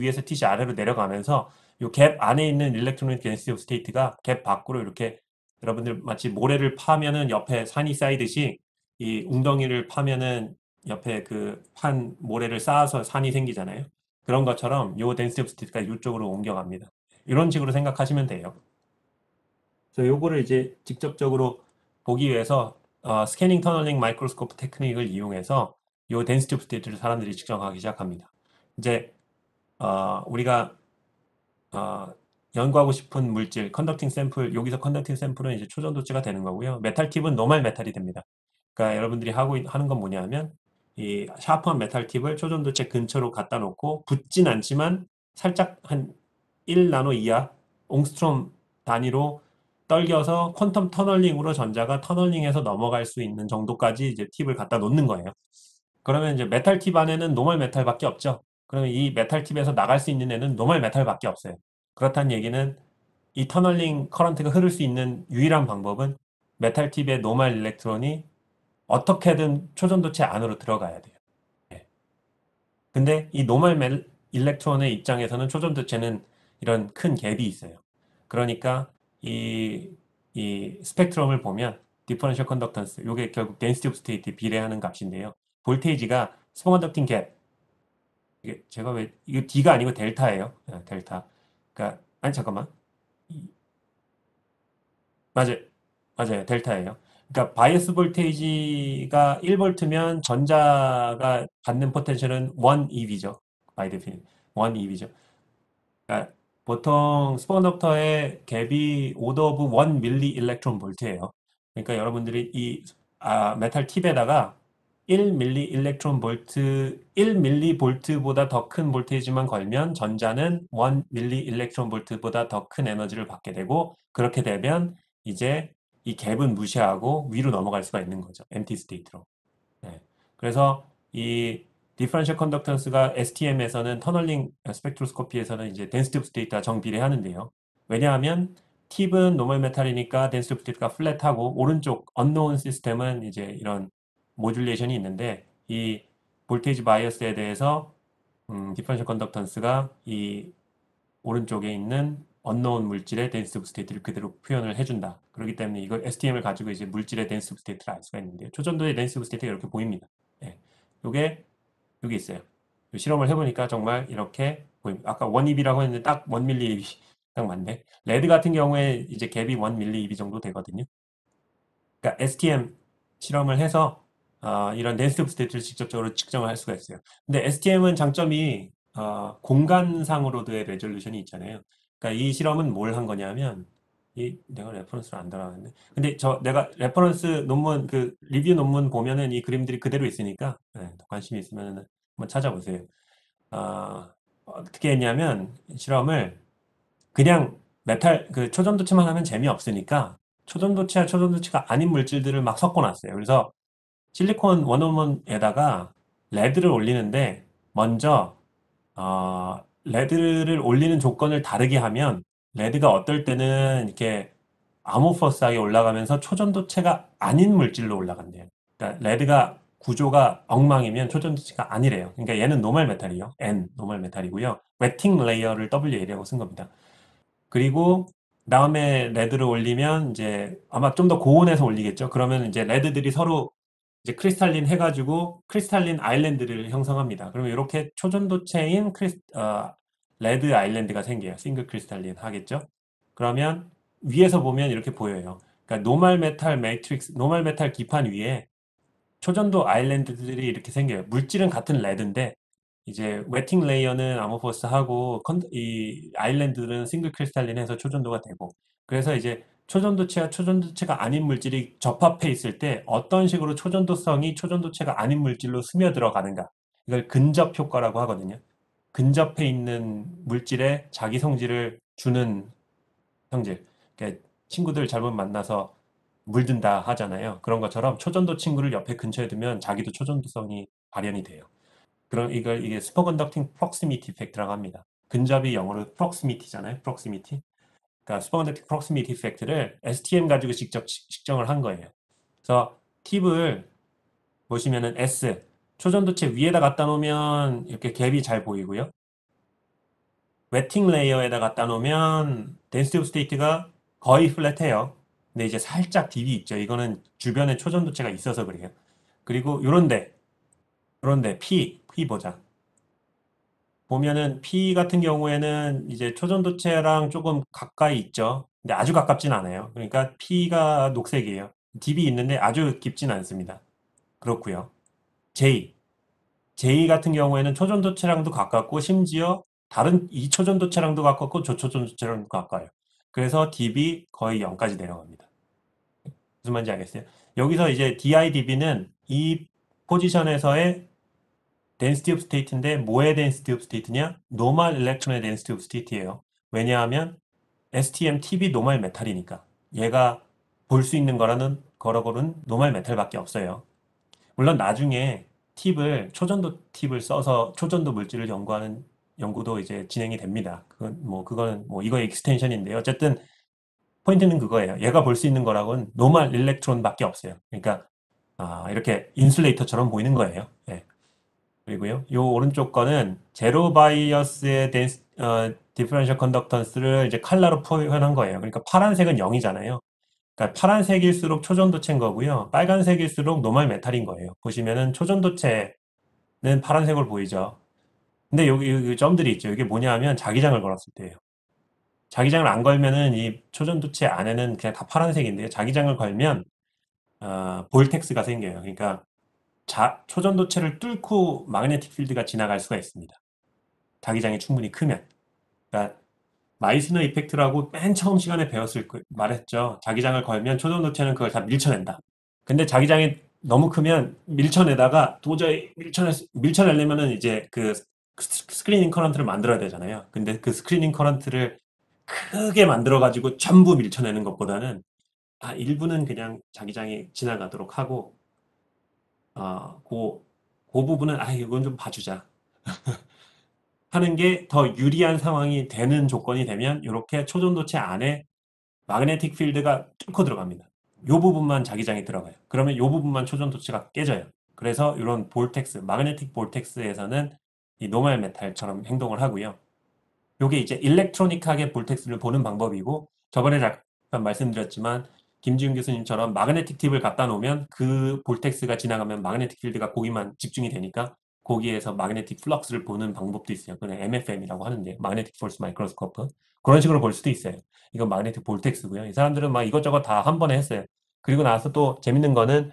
Speaker 1: 위에서 TC 아래로 내려가면서 요 갭 안에 있는 일렉트론 덴시티 오브 스테이트가 갭 밖으로 이렇게 여러분들 마치 모래를 파면은 옆에 산이 쌓이듯이 이 웅덩이를 파면은 옆에 그 판 모래를 쌓아서 산이 생기잖아요. 그런 것처럼 요 덴시티 오브 스테이트가 이쪽으로 옮겨갑니다. 이런 식으로 생각하시면 돼요. 그래서 요거를 이제 직접적으로 보기 위해서 스캐닝 터널링 마이크로스코프 테크닉을 이용해서 요 덴시티 오브 스테이트를 사람들이 측정하기 시작합니다. 이제 우리가 어, 연구하고 싶은 물질, 컨덕팅 샘플, 여기서 컨덕팅 샘플은 이제 초전도체가 되는 거고요. 메탈 팁은 노멀 메탈이 됩니다. 그러니까 여러분들이 하는 건 뭐냐면 이 샤프한 메탈 팁을 초전도체 근처로 갖다 놓고 붙진 않지만 살짝 한 1나노 이하 옹스트롬 단위로 떨겨서 퀀텀 터널링으로 전자가 터널링해서 넘어갈 수 있는 정도까지 이제 팁을 갖다 놓는 거예요. 그러면 이제 메탈 팁 안에는 노멀 메탈밖에 없죠. 그러면 이 메탈 팁에서 나갈 수 있는 애는 노멀 메탈밖에 없어요. 그렇다는 얘기는 이 터널링 커런트가 흐를 수 있는 유일한 방법은 메탈 팁의 노멀 일렉트론이 어떻게든 초전도체 안으로 들어가야 돼요. 예. 근데 이 노멀 일렉트론의 입장에서는 초전도체는 이런 큰 갭이 있어요. 그러니까 이, 이 스펙트럼을 보면 디퍼런셜 컨덕턴스, 이게 결국 덴시티 오브 스테이트 비례하는 값인데요. 볼테이지가 스포컨덕팅 갭, 이게 제가 왜 이거 D가 아니고 델타예요. 델타. 그러니까 아니 잠깐만. 맞아요. 맞아요. 델타예요. 그러니까 바이어스 볼테이지가 1볼트면 전자가 받는 포텐셜은 1EV죠. 바이 데피니션. 1EV죠. 그러니까 보통 스포컨덕터의 갭이 오더 오브 1 밀리 일렉트론 볼트예요. 그러니까 여러분들이 이 메탈 팁에다가 1 밀리 일렉트론 볼트, 1 밀리 볼트보다 더 큰 볼테이지만 걸면 전자는 1 밀리 일렉트론 볼트보다 더 큰 에너지를 받게 되고 그렇게 되면 이제 이 갭은 무시하고 위로 넘어갈 수가 있는 거죠. 엠티 스테이트로. 네. 그래서 이 디퍼런셜 컨덕턴스가 STM에서는 터널링 스펙트로스코피에서는 이제 덴시티 오브 스테이트와 정비례하는데요. 왜냐하면 팁은 노멀 메탈이니까 덴시티 오브 스테이트가 플랫하고 오른쪽 언노운 시스템은 이제 이런 모듈레이션이 있는데 이 볼테이지 바이어스에 대해서 디퍼런셜 컨덕턴스가 이 오른쪽에 있는 언노운 물질의 덴시티 오브 스테이트를 그대로 표현을 해준다. 그렇기 때문에 이걸 STM을 가지고 이제 물질의 덴시티 오브 스테이트를 알 수가 있는데요. 초전도의 덴시티 오브 스테이트가 이렇게 보입니다. 예. 요게 여기 있어요. 실험을 해보니까 정말 이렇게 보입니다. 아까 1입이라고 했는데 딱 1밀리입이 딱 맞네. 레드 같은 경우에 이제 갭이 1밀리입 정도 되거든요. 그러니까 STM 실험을 해서 이런 덴시티 오브 스테이트를 직접적으로 측정을 할 수가 있어요. 근데 STM은 장점이 공간상으로도의 레졸루션이 있잖아요. 그러니까 이 실험은 뭘 한 거냐면 이 내가 레퍼런스를 안 달아놨네. 근데 내가 레퍼런스 논문 그 리뷰 논문 보면은 이 그림들이 그대로 있으니까 관심 있으면 한번 찾아보세요. 어떻게 했냐면 실험을 그냥 메탈 그 초전도체만 하면 재미없으니까 초전도체와 초전도체가 아닌 물질들을 막 섞어놨어요. 그래서 실리콘 원오원에다가 레드를 올리는데 먼저 레드를 올리는 조건을 다르게 하면 레드가 어떨 때는 이렇게 아모퍼스하게 올라가면서 초전도체가 아닌 물질로 올라간대요. 그러니까 레드가 구조가 엉망이면 초전도체가 아니래요. 그러니까 얘는 노멀 메탈이요. N 노멀 메탈이고요. 웨팅 레이어를 WA라고 쓴 겁니다. 그리고 다음에 레드를 올리면 이제 아마 좀 더 고온에서 올리겠죠. 그러면 이제 레드들이 서로 이제 크리스탈린 해가지고 크리스탈린 아일랜드를 형성합니다. 그러면 이렇게 초전도체인 레드 아일랜드가 생겨요. 싱글 크리스탈린 하겠죠. 그러면 위에서 보면 이렇게 보여요. 그러니까 노멀 메탈 매트릭스, 노멀 메탈 기판 위에 초전도 아일랜드들이 이렇게 생겨요. 물질은 같은 레드인데 이제 웨팅 레이어는 아모포스하고 이 아일랜드는 싱글 크리스탈린해서 초전도가 되고 그래서 이제 초전도체와 초전도체가 아닌 물질이 접합해 있을 때 어떤 식으로 초전도성이 초전도체가 아닌 물질로 스며들어 가는가 이걸 근접 효과라고 하거든요. 근접해 있는 물질에 자기 성질을 주는 성질. 그러니까 친구들 잘못 만나서 물든다 하잖아요. 그런 것처럼 초전도 친구를 옆에 근처에 두면 자기도 초전도성이 발현이 돼요. 그럼 이게 슈퍼컨덕팅 프록시미티 이펙트라고 합니다. 근접이 영어로 프록시미티잖아요. 프록시미티. 그러니까 슈퍼컨덕팅 프록시미티 이펙트를 STM 가지고 직접 측정을 한 거예요. 그래서 팁을 보시면은 S 초전도체 위에다 갖다 놓으면 이렇게 갭이 잘 보이고요. 웨팅 레이어에다 갖다 놓으면 덴시티 오브 스테이트가 거의 플랫해요. 근데 이제 살짝 딥이 있죠. 이거는 주변에 초전도체가 있어서 그래요. 그리고 요런데 P 보자. 보면은 P 같은 경우에는 이제 초전도체랑 조금 가까이 있죠. 근데 아주 가깝진 않아요. 그러니까 P가 녹색이에요. 딥이 있는데 아주 깊진 않습니다. 그렇고요. J. J 같은 경우에는 초전도체랑도 가깝고 심지어 다른 이 초전도체랑도 가깝고 저 초전도체랑도 가까워요. 그래서 딥이 거의 0까지 내려갑니다. 무슨 말인지 알겠어요? 여기서 이제 DIDB는 이 포지션에서의 density of state인데 뭐의 density of state냐? normal electron의 density of state예요. 왜냐하면 STM 팁이 노말 메탈이니까 얘가 볼 수 있는 거라고는 노말 메탈밖에 없어요. 물론 나중에 초전도 팁을 써서 초전도 물질을 연구하는 연구도 이제 진행이 됩니다. 그거는 뭐 이거의 익스텐션인데요. 어쨌든 포인트는 그거예요. 얘가 볼 수 있는 거라고는 노멀 일렉트론밖에 없어요. 그러니까 이렇게 인슐레이터처럼 보이는 거예요. 예. 그리고요, 요 오른쪽 거는 제로 바이어스의 디퍼런셜 컨덕턴스를 이제 컬러로 표현한 거예요. 그러니까 파란색은 0이잖아요. 그러니까 파란색일수록 초전도체인 거고요. 빨간색일수록 노멀 메탈인 거예요. 보시면은 초전도체는 파란색으로 보이죠. 근데 여기 점들이 있죠. 이게 뭐냐 하면 자기장을 걸었을 때예요. 자기장을 안 걸면은 이 초전도체 안에는 그냥 다 파란색인데요. 자기장을 걸면 볼텍스가 생겨요. 그러니까 초전도체를 뚫고 마그네틱 필드가 지나갈 수가 있습니다. 자기장이 충분히 크면. 그러니까 마이스너 이펙트라고 맨 처음 시간에 말했죠. 자기장을 걸면 초전도체는 그걸 다 밀쳐낸다. 근데 자기장이 너무 크면 밀쳐내다가 도저히 밀쳐내려면은 이제 그 스크리닝 커런트를 만들어야 되잖아요. 근데 그 스크리닝 커런트를 크게 만들어가지고 전부 밀쳐내는 것보다는 일부는 그냥 자기장이 지나가도록 하고, 그 부분은 이건 좀 봐주자 하는 게 더 유리한 상황이 되는 조건이 되면 이렇게 초전도체 안에 마그네틱 필드가 뚫고 들어갑니다. 요 부분만 자기장이 들어가요. 그러면 요 부분만 초전도체가 깨져요. 그래서 이런 마그네틱 볼텍스에서는 이 노멀 메탈처럼 행동을 하고요. 요게 이제 일렉트로닉하게 볼텍스를 보는 방법이고, 저번에 잠깐 말씀드렸지만 김지훈 교수님처럼 마그네틱 팁을 갖다 놓으면 그 볼텍스가 지나가면 마그네틱 필드가 거기만 집중이 되니까 거기에서 마그네틱 플럭스를 보는 방법도 있어요. 그냥 MFM이라고 하는데, 마그네틱 폴스 마이크로스코프. 그런 식으로 볼 수도 있어요. 이건 마그네틱 볼텍스고요. 이 사람들은 막 이것저것 다 한 번에 했어요. 그리고 나서 또 재밌는 거는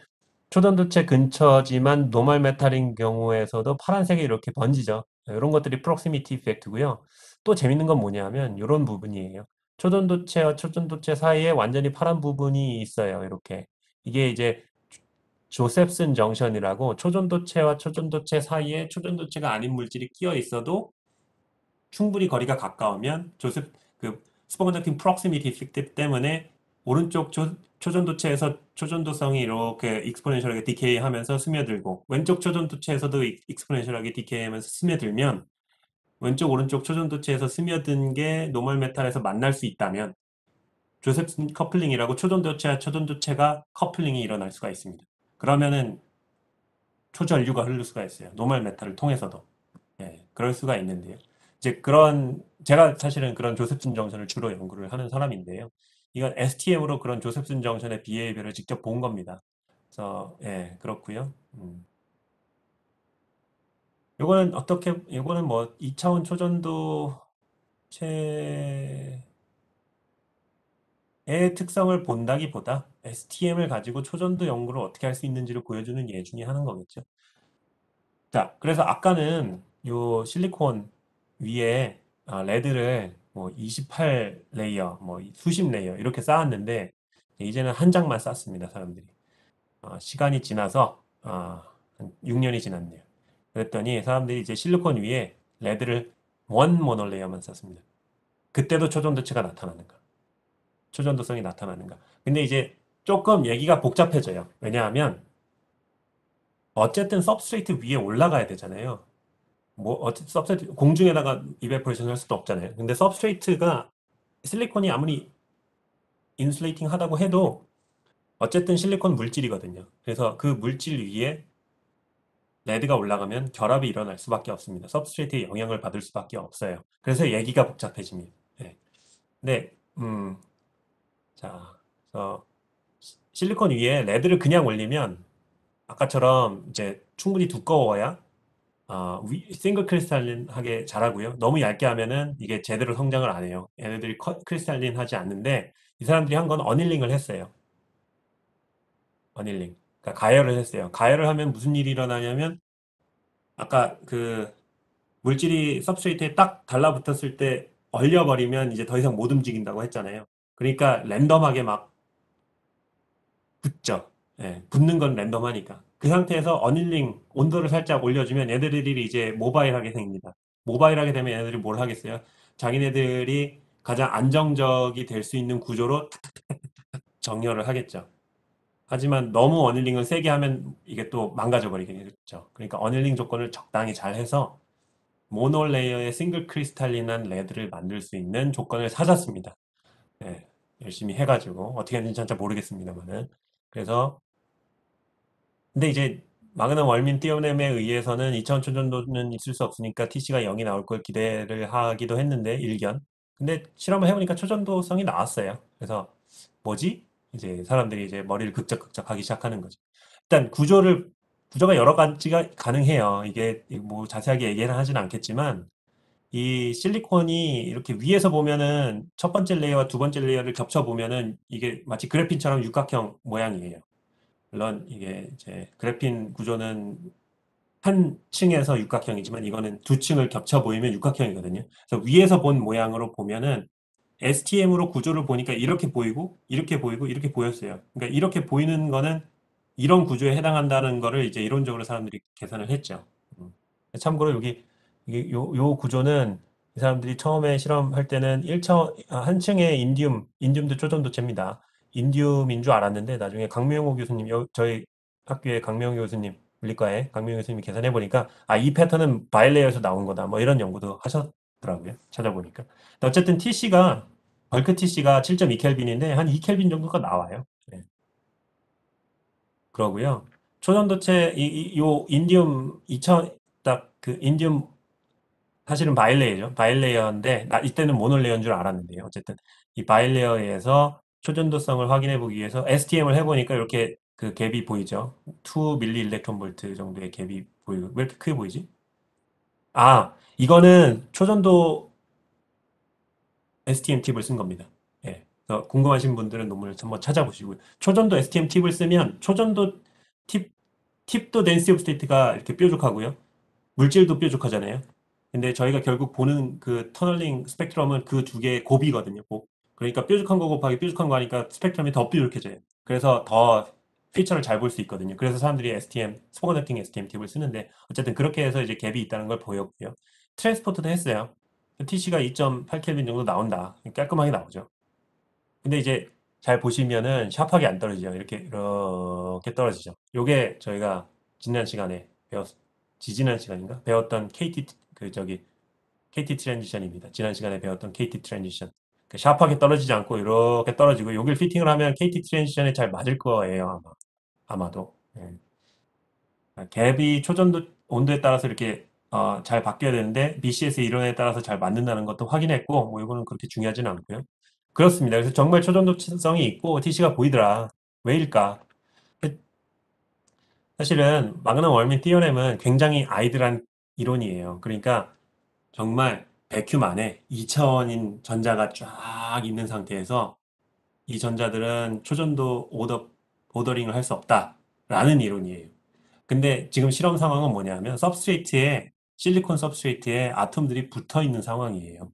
Speaker 1: 초전도체 근처지만 노멀 메탈인 경우에서도 파란색이 이렇게 번지죠. 이런 것들이 프록시미티 이펙트고요. 또 재밌는 건 뭐냐면 이런 부분이에요. 초전도체와 초전도체 사이에 완전히 파란 부분이 있어요. 이렇게. 이게 이제 조셉슨 정션이라고, 초전도체와 초전도체 사이에 초전도체가 아닌 물질이 끼어 있어도 충분히 거리가 가까우면 그 스포컨덕팅 프록시미티 이펙트 때문에 오른쪽 초전도체에서 초전도성이 이렇게 익스포넨셜하게 디케이 하면서 스며들고, 왼쪽 초전도체에서도 익스포넨셜하게 디케이 하면서 스며들면, 왼쪽 오른쪽 초전도체에서 스며든 게 노멀 메탈에서 만날 수 있다면 조셉슨 커플링이라고 초전도체와 초전도체가 커플링이 일어날 수가 있습니다. 그러면은 초전류가 흐를 수가 있어요. 노멀 메탈을 통해서도. 예, 그럴 수가 있는데요. 이제 제가 사실은 그런 조셉슨 정션을 주로 연구를 하는 사람인데요. 이건 STM으로 그런 조셉슨 정션의 비헤이비어를 직접 본 겁니다. 그래서, 예, 그렇고요. 요거는 뭐 2차원 초전도체의 특성을 본다기보다 STM을 가지고 초전도 연구를 어떻게 할 수 있는지를 보여주는 예 중에 하는 거겠죠. 자, 그래서 아까는 요 실리콘 위에 레드를 뭐 28 레이어, 뭐 수십 레이어 이렇게 쌓았는데, 이제는 한 장만 쌓습니다, 사람들이. 시간이 지나서 한 6년이 지났네요. 그랬더니 사람들이 이제 실리콘 위에 레드를 원 모노레이어만 쌓습니다. 그때도 초전도체가 나타나는가? 초전도성이 나타나는가? 근데 이제 조금 얘기가 복잡해져요. 왜냐하면 어쨌든 서브스트레이트 위에 올라가야 되잖아요. 뭐 서브스트레이트 공중에다가 이베포레이션 할 수도 없잖아요. 근데 서브스트레이트가 실리콘이 아무리 인슐레이팅 하다고 해도 어쨌든 실리콘 물질이거든요. 그래서 그 물질 위에 레드가 올라가면 결합이 일어날 수밖에 없습니다. 서브스트레이트의 영향을 받을 수밖에 없어요. 그래서 얘기가 복잡해집니다. 네. 근데 자, 그래서 실리콘 위에 레드를 그냥 올리면 아까처럼 이제 충분히 두꺼워야 싱글 크리스탈린하게 자라고요. 너무 얇게 하면은 이게 제대로 성장을 안 해요. 얘네들이 크리스탈린하지 않는데, 이 사람들이 한 건 어닐링을 했어요. 어닐링. 그러니까 가열을 했어요. 가열을 하면 무슨 일이 일어나냐면, 아까 그 물질이 सब스트레이트에 딱 달라붙었을 때 얼려버리면 이제 더 이상 못 움직인다고 했잖아요. 그러니까 랜덤하게 막 붙죠. 예, 붙는 건 랜덤하니까. 그 상태에서 어닐링 온도를 살짝 올려주면 얘네들이 이제 모바일하게 생깁니다. 모바일하게 되면 얘네들이 뭘 하겠어요? 자기네들이 가장 안정적이 될 수 있는 구조로 정렬을 하겠죠. 하지만 너무 어닐링을 세게 하면 이게 또 망가져 버리겠죠. 그러니까 어닐링 조건을 적당히 잘 해서 모노레이어의 싱글 크리스탈린한 레드를 만들 수 있는 조건을 찾았습니다. 네, 열심히 해가지고 어떻게 했는지 진짜 모르겠습니다만은. 그래서 근데 이제 마그넘 월민 띄어냄에 의해서는 2차원 초전도는 있을 수 없으니까 TC가 0이 나올 걸 기대를 하기도 했는데 일견. 근데 실험을 해보니까 초전도성이 나왔어요. 그래서 뭐지? 이제 사람들이 이제 머리를 극적극적 하기 시작하는 거죠. 일단 구조가 여러 가지가 가능해요. 이게 뭐 자세하게 얘기는 하진 않겠지만 이 실리콘이 이렇게 위에서 보면은 첫 번째 레이어와 두 번째 레이어를 겹쳐 보면은 이게 마치 그래핀처럼 육각형 모양이에요. 물론 이게 이제 그래핀 구조는 한 층에서 육각형이지만 이거는 두 층을 겹쳐 보이면 육각형이거든요. 그래서 위에서 본 모양으로 보면은 STM으로 구조를 보니까 이렇게 보이고 이렇게 보이고 이렇게 보였어요. 그러니까 이렇게 보이는 거는 이런 구조에 해당한다는 거를 이제 이론적으로 사람들이 계산을 했죠. 음. 참고로 여기 요 구조는 이 사람들이 처음에 실험할 때는 한 층에 인디움도 초전도체입니다. 인디움인 줄 알았는데 나중에 강명호 교수님, 저희 학교의 강명호 교수님, 물리과에 강명호 교수님이 계산해 보니까 이 패턴은 바이레이어에서 나온 거다. 뭐 이런 연구도 하셨더라고요. 찾아보니까. 어쨌든 벌크 TC가 7.2켈빈인데 한 2켈빈 정도가 나와요. 네. 그러고요. 초전도체 요 인디움 2000 딱 그 인디움 사실은 바이레이어죠. 바이레이어인데 이때는 모노레이어인 줄 알았는데요. 어쨌든 이 바이레이어에서 초전도성을 확인해 보기 위해서 STM을 해보니까 이렇게 그 갭이 보이죠. 2 밀리 일렉트론 볼트 정도의 갭이 보이고 왜 이렇게 크게 보이지? 이거는 초전도 STM 팁을 쓴 겁니다. 예. 그래서 궁금하신 분들은 논문을 한번 찾아보시고요. 초전도 STM 팁을 쓰면 초전도 팁, 팁도 덴시티 오브 스테이트가 이렇게 뾰족하고요. 물질도 뾰족하잖아요. 근데 저희가 결국 보는 그 터널링 스펙트럼은 그 두 개의 곱이거든요. 곱. 그러니까 뾰족한 거 곱하기 뾰족한 거 하니까 스펙트럼이 더 뾰족해져요. 그래서 더 피처를 잘 볼 수 있거든요. 그래서 사람들이 스포커넥팅 STM 팁을 쓰는데 어쨌든 그렇게 해서 이제 갭이 있다는 걸 보였고요. 트랜스포트도 했어요. TC가 2.8켈빈 정도 나온다. 깔끔하게 나오죠. 근데 이제 잘 보시면은 샤프하게 안 떨어지죠. 이렇게 떨어지죠. 요게 저희가 지난 시간에 지지난 시간인가? 배웠던 KT 트랜지션입니다. 지난 시간에 배웠던 KT 트랜지션. 샤프하게 떨어지지 않고 이렇게 떨어지고 여길 피팅을 하면 KT 트랜지션에 잘 맞을 거예요. 아마도. 예. 갭이 초전도 온도에 따라서 이렇게 잘 바뀌어야 되는데 BCS 이론에 따라서 잘 맞는다는 것도 확인했고 뭐 이거는 그렇게 중요하지는 않고요. 그렇습니다. 그래서 정말 초전도성이 있고 TC가 보이더라. 왜일까? 사실은 마그넘 월민 티어렘은 굉장히 아이들한 이론이에요. 그러니까 정말 백큐 안에 2차원인 전자가 쫙 있는 상태에서 이 전자들은 초전도 오더링을 할 수 없다라는 이론이에요. 근데 지금 실험 상황은 뭐냐면 실리콘 सब스트레이트에 아톰들이 붙어 있는 상황이에요.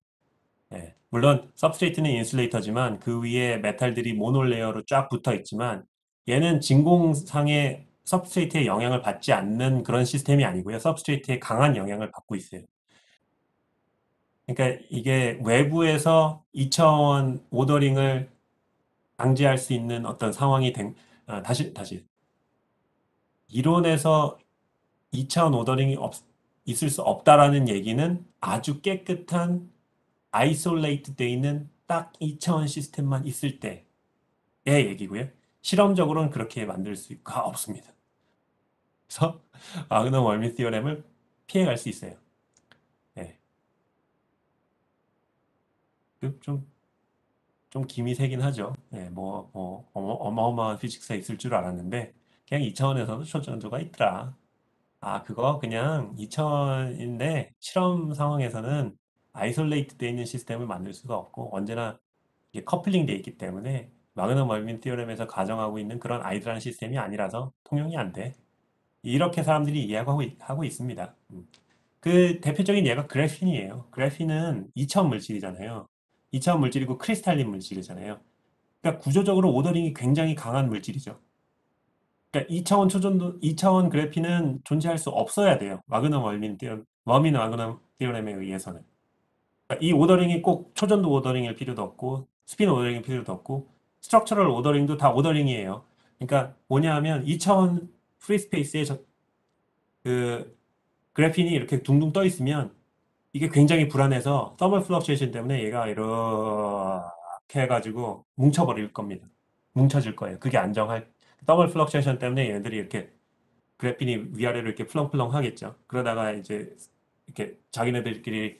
Speaker 1: 예. 물론 सब스트레이트는 인슐레이터지만 그 위에 메탈들이 모노레이어로 쫙 붙어 있지만 얘는 진공상의 सब스트레이트의 영향을 받지 않는 그런 시스템이 아니고요. सब스트레이트의 강한 영향을 받고 있어요. 그러니까 이게 외부에서 2차원 오더링을 방지할 수 있는 어떤 상황이 다시 이론에서 2차원 오더링이 있을 수 없다라는 얘기는 아주 깨끗한 아이솔레이트 돼 있는 딱 2차원 시스템만 있을 때의 얘기고요. 실험적으로는 그렇게 만들 수가 없습니다. 그래서 마그넘 월미 티어렘을 피해갈 수 있어요. 네. 좀, 좀 기미 세긴 하죠. 네, 어마어마한 피직스가 있을 줄 알았는데 그냥 2차원에서도 초전도가 있더라. 그거 그냥 2차원인데 실험 상황에서는 아이솔레이트 되어 있는 시스템을 만들 수가 없고 언제나 이게 커플링 되어 있기 때문에 마그넘 멀빈 티어렘에서 가정하고 있는 그런 아이들한 시스템이 아니라서 통용이 안 돼. 이렇게 사람들이 이해하고 있습니다. 그 대표적인 예가 그래핀이에요. 그래핀은 2차원 물질이잖아요. 2차원 물질이고 크리스탈린 물질이잖아요. 그러니까 구조적으로 오더링이 굉장히 강한 물질이죠. 그러니까 2차원 그래핀은 존재할 수 없어야 돼요. 워민 마그넘 티오렘에 의해서는. 이 오더링이 꼭 초전도 오더링일 필요도 없고 스핀 오더링일 필요도 없고 스트럭처럴 오더링도 다 오더링이에요. 그러니까 뭐냐 하면 2차원 프리스페이스에 그 그래핀이 이렇게 둥둥 떠 있으면 이게 굉장히 불안해서 서멀 플럭츄에이션 때문에 얘가 이렇게 해가지고 뭉쳐버릴 겁니다. 뭉쳐질 거예요. 그게 안정할 서멀 플럭츄에이션 때문에 얘네들이 이렇게 그래핀이 위아래로 이렇게 플렁플렁 하겠죠. 그러다가 이제 이렇게 자기네들끼리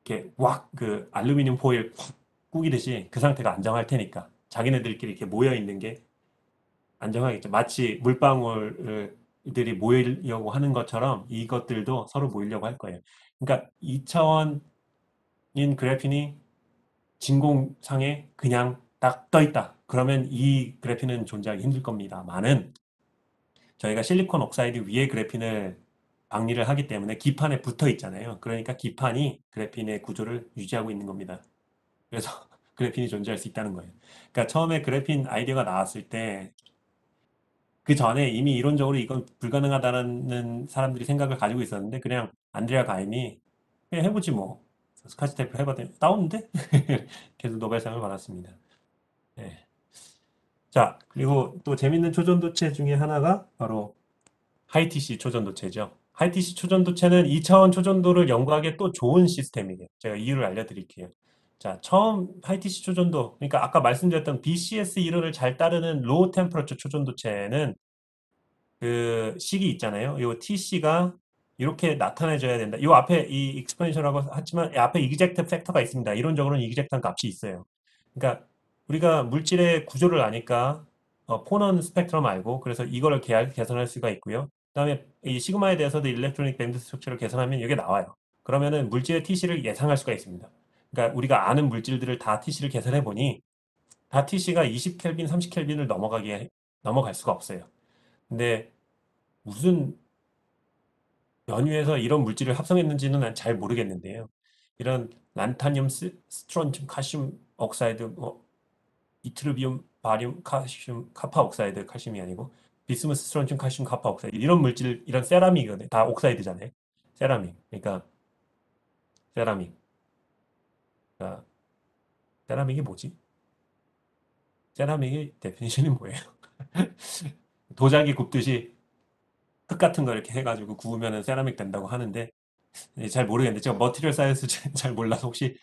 Speaker 1: 이렇게 왁 그 알루미늄 포일 콱 구기듯이 그 상태가 안정할 테니까 자기네들끼리 이렇게 모여 있는 게 안정하겠죠. 마치 물방울들이 모이려고 하는 것처럼 이것들도 서로 모이려고 할 거예요. 그러니까 2차원인 그래핀이 진공상에 그냥 딱 떠 있다. 그러면 이 그래핀은 존재하기 힘들 겁니다만은 저희가 실리콘 옥사이드 위에 그래핀을 방리를 하기 때문에 기판에 붙어 있잖아요. 그러니까 기판이 그래핀의 구조를 유지하고 있는 겁니다. 그래서 그래핀이 존재할 수 있다는 거예요. 그러니까 처음에 그래핀 아이디어가 나왔을 때 그 전에 이미 이론적으로 이건 불가능하다는 사람들이 생각을 가지고 있었는데 그냥 안드레아 가임이 그냥 해보지 뭐 스카치 테이프 해봤더니 나오는데 계속 노벨상을 받았습니다. 네. 자, 그리고 또 재밌는 초전도체 중에 하나가 바로 하이티시 초전도체죠. 하이티시 초전도체는 2차원 초전도를 연구하기에 또 좋은 시스템이에요. 제가 이유를 알려드릴게요. 자, 처음 하이티시 초전도, 그러니까 아까 말씀드렸던 BCS 이론을 잘 따르는 로우 템퍼러처 초전도체는 그 식이 있잖아요. 요 TC가 이렇게 나타내줘야 된다. 요 앞에 이 익스포넨셜이라고 하지만 이 앞에 이그젝트 팩터가 있습니다. 이론적으로는 이그젝트한 값이 있어요. 그러니까 우리가 물질의 구조를 아니까 포넌 스펙트럼 알고 그래서 이거를 계산할 수가 있고요. 그다음에 이 시그마에 대해서도 일렉트로닉 밴드 스트럭처를 계산하면 이게 나와요. 그러면은 물질의 TC를 예상할 수가 있습니다. 그러니까 우리가 아는 물질들을 다 TC를 계산해 보니 다 TC가 20켈빈, 30켈빈을 넘어갈 수가 없어요. 근데 무슨 연유에서 이런 물질을 합성했는지는 난 잘 모르겠는데요. 이런 란타늄, 스트론튬, 칼슘 옥사이드, 뭐 이트르비움, 바륨, 칼슘, 카파 옥사이드, 칼슘이 아니고 비스무스, 스트론튬, 칼슘, 카파 옥사이드 이런 물질, 이런 세라믹이거든요. 다 옥사이드잖아요. 세라믹. 그러니까 세라믹. 그러니까 세라믹이 뭐지? 세라믹의 데피니션이 뭐예요? 도자기 굽듯이 흙 같은 거 이렇게 해가지고 구우면은 세라믹 된다고 하는데 잘 모르겠는데 제가 머티리얼 사이언스 잘 몰라서 혹시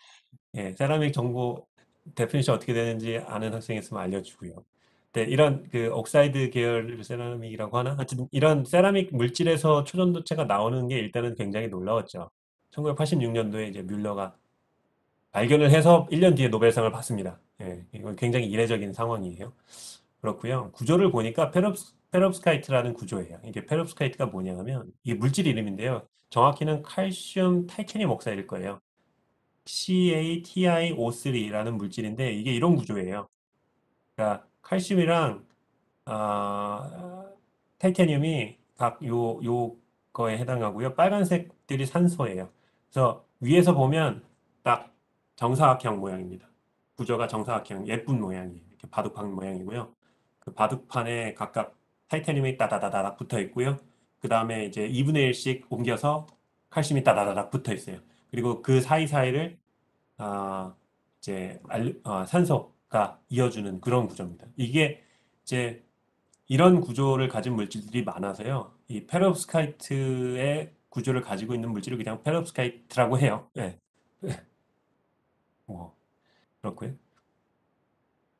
Speaker 1: 세라믹 정보 데피니션 어떻게 되는지 아는 학생이 있으면 알려주고요. 네, 이런 그 옥사이드 계열 세라믹이라고 하나? 하여튼 이런 세라믹 물질에서 초전도체가 나오는 게 일단은 굉장히 놀라웠죠. 1986년도에 이제 뮬러가 발견을 해서 1년 뒤에 노벨상을 받습니다. 이건 굉장히 이례적인 상황이에요. 그렇고요. 구조를 보니까 페롭스카이트라는 구조예요. 이게 페롭스카이트가 뭐냐면 이게 물질 이름인데요. 정확히는 칼슘 타이타늄 옥사이드일 거예요. CaTiO3라는 물질인데 이게 이런 구조예요. 그러니까 칼슘이랑 타이타늄이 각 요거에 해당하고요. 빨간색들이 산소예요. 그래서 위에서 보면 딱 정사각형 모양입니다. 구조가 정사각형 예쁜 모양이에요. 이렇게 바둑판 모양이고요. 그 바둑판에 각각 타이타늄이 따다다닥 붙어 있고요. 그 다음에 이제 2분의 1씩 옮겨서 칼슘이 따다다닥 붙어 있어요. 그리고 그 사이사이를 아, 이제 산소가 이어주는 그런 구조입니다. 이게 이제 이런 구조를 가진 물질들이 많아서요. 이 페rovskite의 구조를 가지고 있는 물질을 그냥 페rovskite라고 해요. 네. 뭐 그렇고요.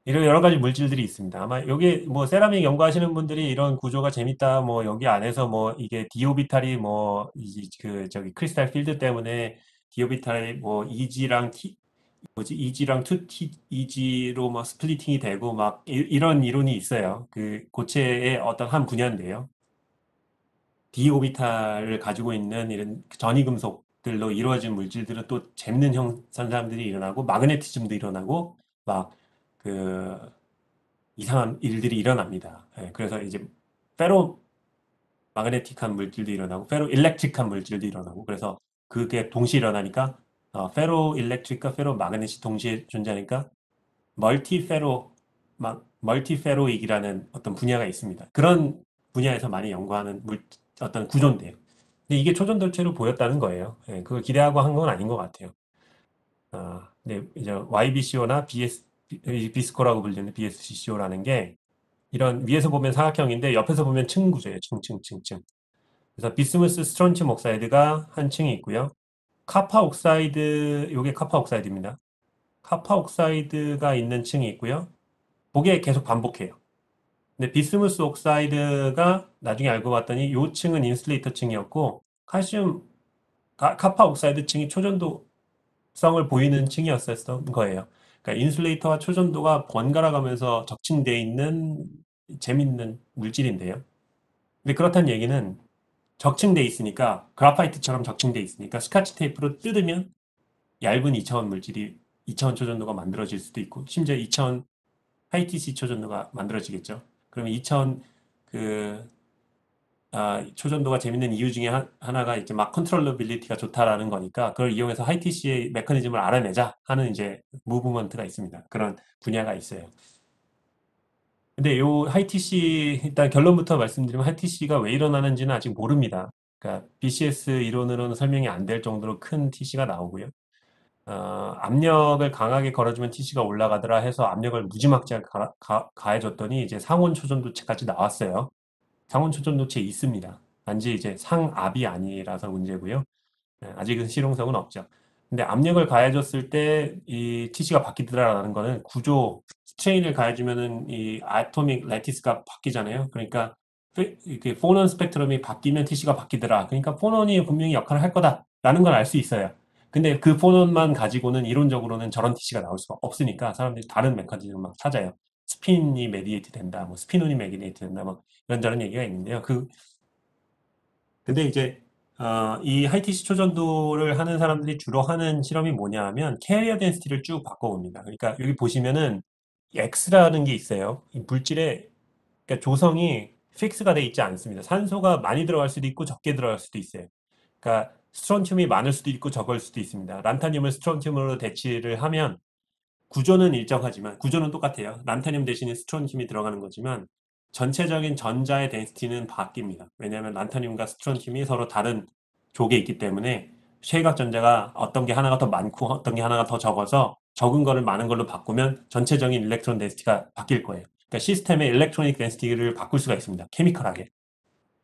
Speaker 1: 이런 여러 가지 물질들이 있습니다. 아마 여기 뭐 세라믹 연구하시는 분들이 이런 구조가 재밌다. 뭐 여기 안에서 뭐 이게 디오비탈이 뭐 그 저기 크리스탈 필드 때문에 디오비탈이 뭐 이지랑 뭐지 이지랑 투티 이지로 막 스플리팅이 되고 막 런 이론이 있어요. 그 고체의 어떤 한 분야인데요. d 오비탈을 가지고 있는 이런 전위 금속들로 이루어진 물질들은 또 재밌는 현상들이 일어나고 마그네티즘도 일어나고 막 그 이상한 일들이 일어납니다. 그래서 이제 페로 마그네틱한 물질도 일어나고 페로 일렉트릭한 물질도 일어나고 그래서 그게 동시에 일어나니까 페로 일렉트릭과 페로 마그넷이 동시에 존재하니까 멀티페로익이라는 어떤 분야가 있습니다. 그런 분야에서 많이 연구하는 어떤 구조인데요. 근데 이게 초전도체로 보였다는 거예요. 그걸 기대하고 한 건 아닌 것 같아요. 네, 이제 YBCO나 비스코라고 불리는 BSCCO라는 게 이런 위에서 보면 사각형인데 옆에서 보면 층 구조예요. 층. 그래서 비스무스 스트론튬 옥사이드가 한 층이 있고요. 카파 옥사이드, 요게 카파 옥사이드입니다. 카파 옥사이드가 있는 층이 있고요. 그게 계속 반복해요. 근데 비스무스 옥사이드가 나중에 알고 봤더니 요 층은 인슐레이터 층이었고 칼슘 카파 옥사이드 층이 초전도성을 보이는 층이었었던 거예요. 그러니까 인슐레이터와 초전도가 번갈아 가면서 적층되어 있는 재밌는 물질인데요. 근데 그렇다는 얘기는 적층돼 있으니까 그라파이트처럼 적층돼 있으니까 스카치 테이프로 뜯으면 얇은 2차원 물질이 2차원 초전도가 만들어질 수도 있고 심지어 2차원 하이티시 초전도가 만들어지겠죠. 그러면 2차원 그 초전도가 재밌는 이유 중에 하나가 이제 막 컨트롤러빌리티가 좋다라는 거니까 그걸 이용해서 하이티시의 메커니즘을 알아내자 하는 이제 무브먼트가 있습니다. 그런 분야가 있어요. 근데 요 하이티시 일단 결론부터 말씀드리면 하이티시가 왜 일어나는지는 아직 모릅니다. 그러니까 BCS 이론으로는 설명이 안 될 정도로 큰 TC가 나오고요. 압력을 강하게 걸어주면 TC가 올라가더라 해서 압력을 무지막지하게 가해줬더니 이제 상온 초전도체까지 나왔어요. 상온 초전도체 있습니다. 단지 이제 상압이 아니라서 문제고요. 아직은 실용성은 없죠. 근데 압력을 가해줬을 때 이 TC가 바뀌더라라는 거는 구조 스트레인을 가해주면은 이 아토믹 레티스가 바뀌잖아요. 그러니까 이렇게 포논 스펙트럼이 바뀌면 TC가 바뀌더라. 그러니까 포논이 분명히 역할을 할 거다라는 걸 알 수 있어요. 근데 그 포논만 가지고는 이론적으로는 저런 TC가 나올 수가 없으니까 사람들이 다른 메커니즘을 막 찾아요. 스핀이 메디에이트 된다, 뭐 스피논이 메디에이트 된다, 뭐 이런저런 얘기가 있는데요. 근데 이제 이 하이티시 초전도를 하는 사람들이 주로 하는 실험이 뭐냐 하면 캐리어 덴시티를 쭉 바꿔봅니다. 그러니까 여기 보시면은 X라는 게 있어요. 이 물질의 그러니까 조성이 픽스가 돼 있지 않습니다. 산소가 많이 들어갈 수도 있고 적게 들어갈 수도 있어요. 그러니까 스트론튬이 많을 수도 있고 적을 수도 있습니다. 란타늄을 스트론튬으로 대치를 하면 구조는 일정하지만 구조는 똑같아요. 란타늄 대신에 스트론튬이 들어가는 거지만 전체적인 전자의 덴시티는 바뀝니다. 왜냐하면 란타늄과 스트론튬이 서로 다른 족에 있기 때문에 쉐이각 전자가 어떤 게 하나가 더 많고 어떤 게 하나가 더 적어서 적은 거를 많은 걸로 바꾸면 전체적인 일렉트론 덴시티가 바뀔 거예요. 그러니까 시스템의 일렉트로닉 덴시티를 바꿀 수가 있습니다. 케미컬하게.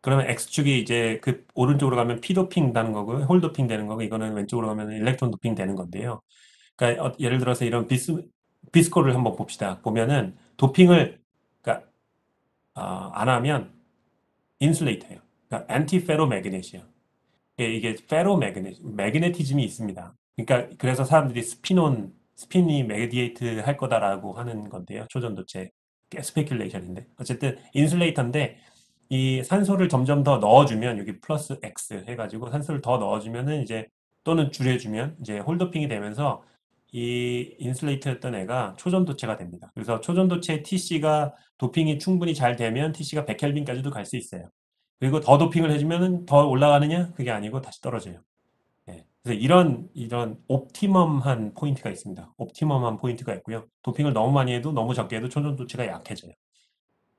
Speaker 1: 그러면 X축이 이제 그 오른쪽으로 가면 P 도핑 되는 거고 홀 도핑 되는 거고 이거는 왼쪽으로 가면 일렉트론 도핑 되는 건데요. 그러니까 예를 들어서 이런 비스코를 한번 봅시다. 보면은 도핑을 그러니까 안 하면 인슐레이터예요. 그러니까 안티페로매그넷이에요. 이게 매그네티즘이 있습니다. 그러니까 그래서 사람들이 스핀이 메디에이트 할 거다라고 하는 건데요. 초전도체 스페큘레이션인데 어쨌든 인슐레이터인데 이 산소를 점점 더 넣어주면 여기 플러스 X 해가지고 산소를 더 넣어주면은 이제 또는 줄여주면 이제 홀더핑이 되면서 이 인슐레이터였던 애가 초전도체가 됩니다. 그래서 초전도체 TC가 도핑이 충분히 잘 되면 TC가 100켈빈까지도 갈 수 있어요. 그리고 더 도핑을 해주면은 더 올라가느냐? 그게 아니고 다시 떨어져요. 예. 그래서 이런 옵티멈한 포인트가 있습니다. 옵티멈한 포인트가 있고요. 도핑을 너무 많이 해도 너무 적게 해도 초전도체가 약해져요.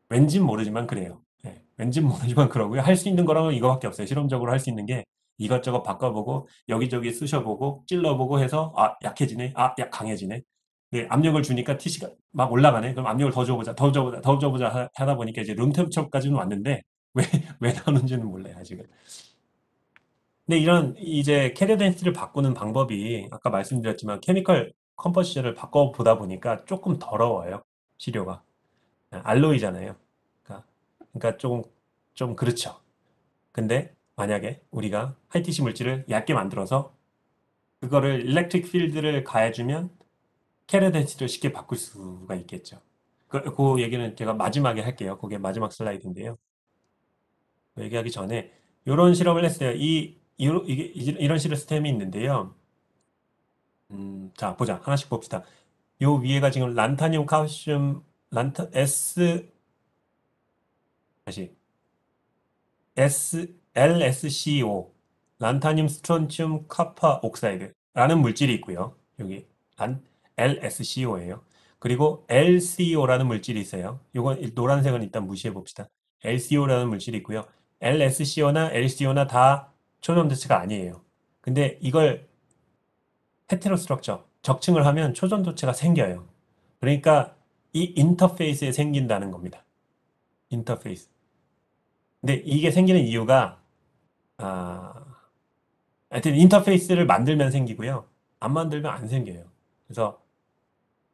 Speaker 1: 왠진 모르지만 그래요. 예. 왠진 모르지만 그러고요. 할 수 있는 거라면 이거밖에 없어요. 실험적으로 할 수 있는 게 이것저것 바꿔보고 여기저기 쑤셔보고 찔러보고 해서 약해지네. 강해지네. 네, 압력을 주니까 TC가 막 올라가네. 그럼 압력을 더 줘보자, 더 줘보자, 더 줘보자 하다 보니까 이제 룸템퍼처까지는 왔는데 왜, 왜 나오는지는 몰라요, 아직은. 근데 이런 이제 캐리어 덴시티를 바꾸는 방법이 아까 말씀드렸지만 케미컬 컴포지션을 바꿔보다 보니까 조금 더러워요, 시료가. 알로이잖아요. 그러니까, 그러니까 좀 그렇죠. 근데 만약에 우리가 하이티시 물질을 얇게 만들어서 그거를 일렉트릭 필드를 가해주면 캐리어 덴시티를 쉽게 바꿀 수가 있겠죠. 그 얘기는 제가 마지막에 할게요. 그게 마지막 슬라이드인데요. 그 얘기하기 전에 이런 실험을 했어요. 이런 시스템이 있는데요. 자, 보자. 하나씩 봅시다. 요 위에가 지금 란타늄, 칼슘, 다시, LSCO, 란타늄, 스트론튬, 카파 옥사이드라는 물질이 있고요. 여기, LSCO예요. 그리고 LCO라는 물질이 있어요. 요건 노란색은 일단 무시해 봅시다. LCO라는 물질이 있고요. LSCO나 LCO나 다 초점대체가 아니에요. 근데 이걸 헤테로스트럭처, 적층을 하면 초전도체가 생겨요. 그러니까 이 인터페이스에 생긴다는 겁니다. 인터페이스. 근데 이게 생기는 이유가 아, 하여튼 인터페이스를 만들면 생기고요. 안 만들면 안 생겨요. 그래서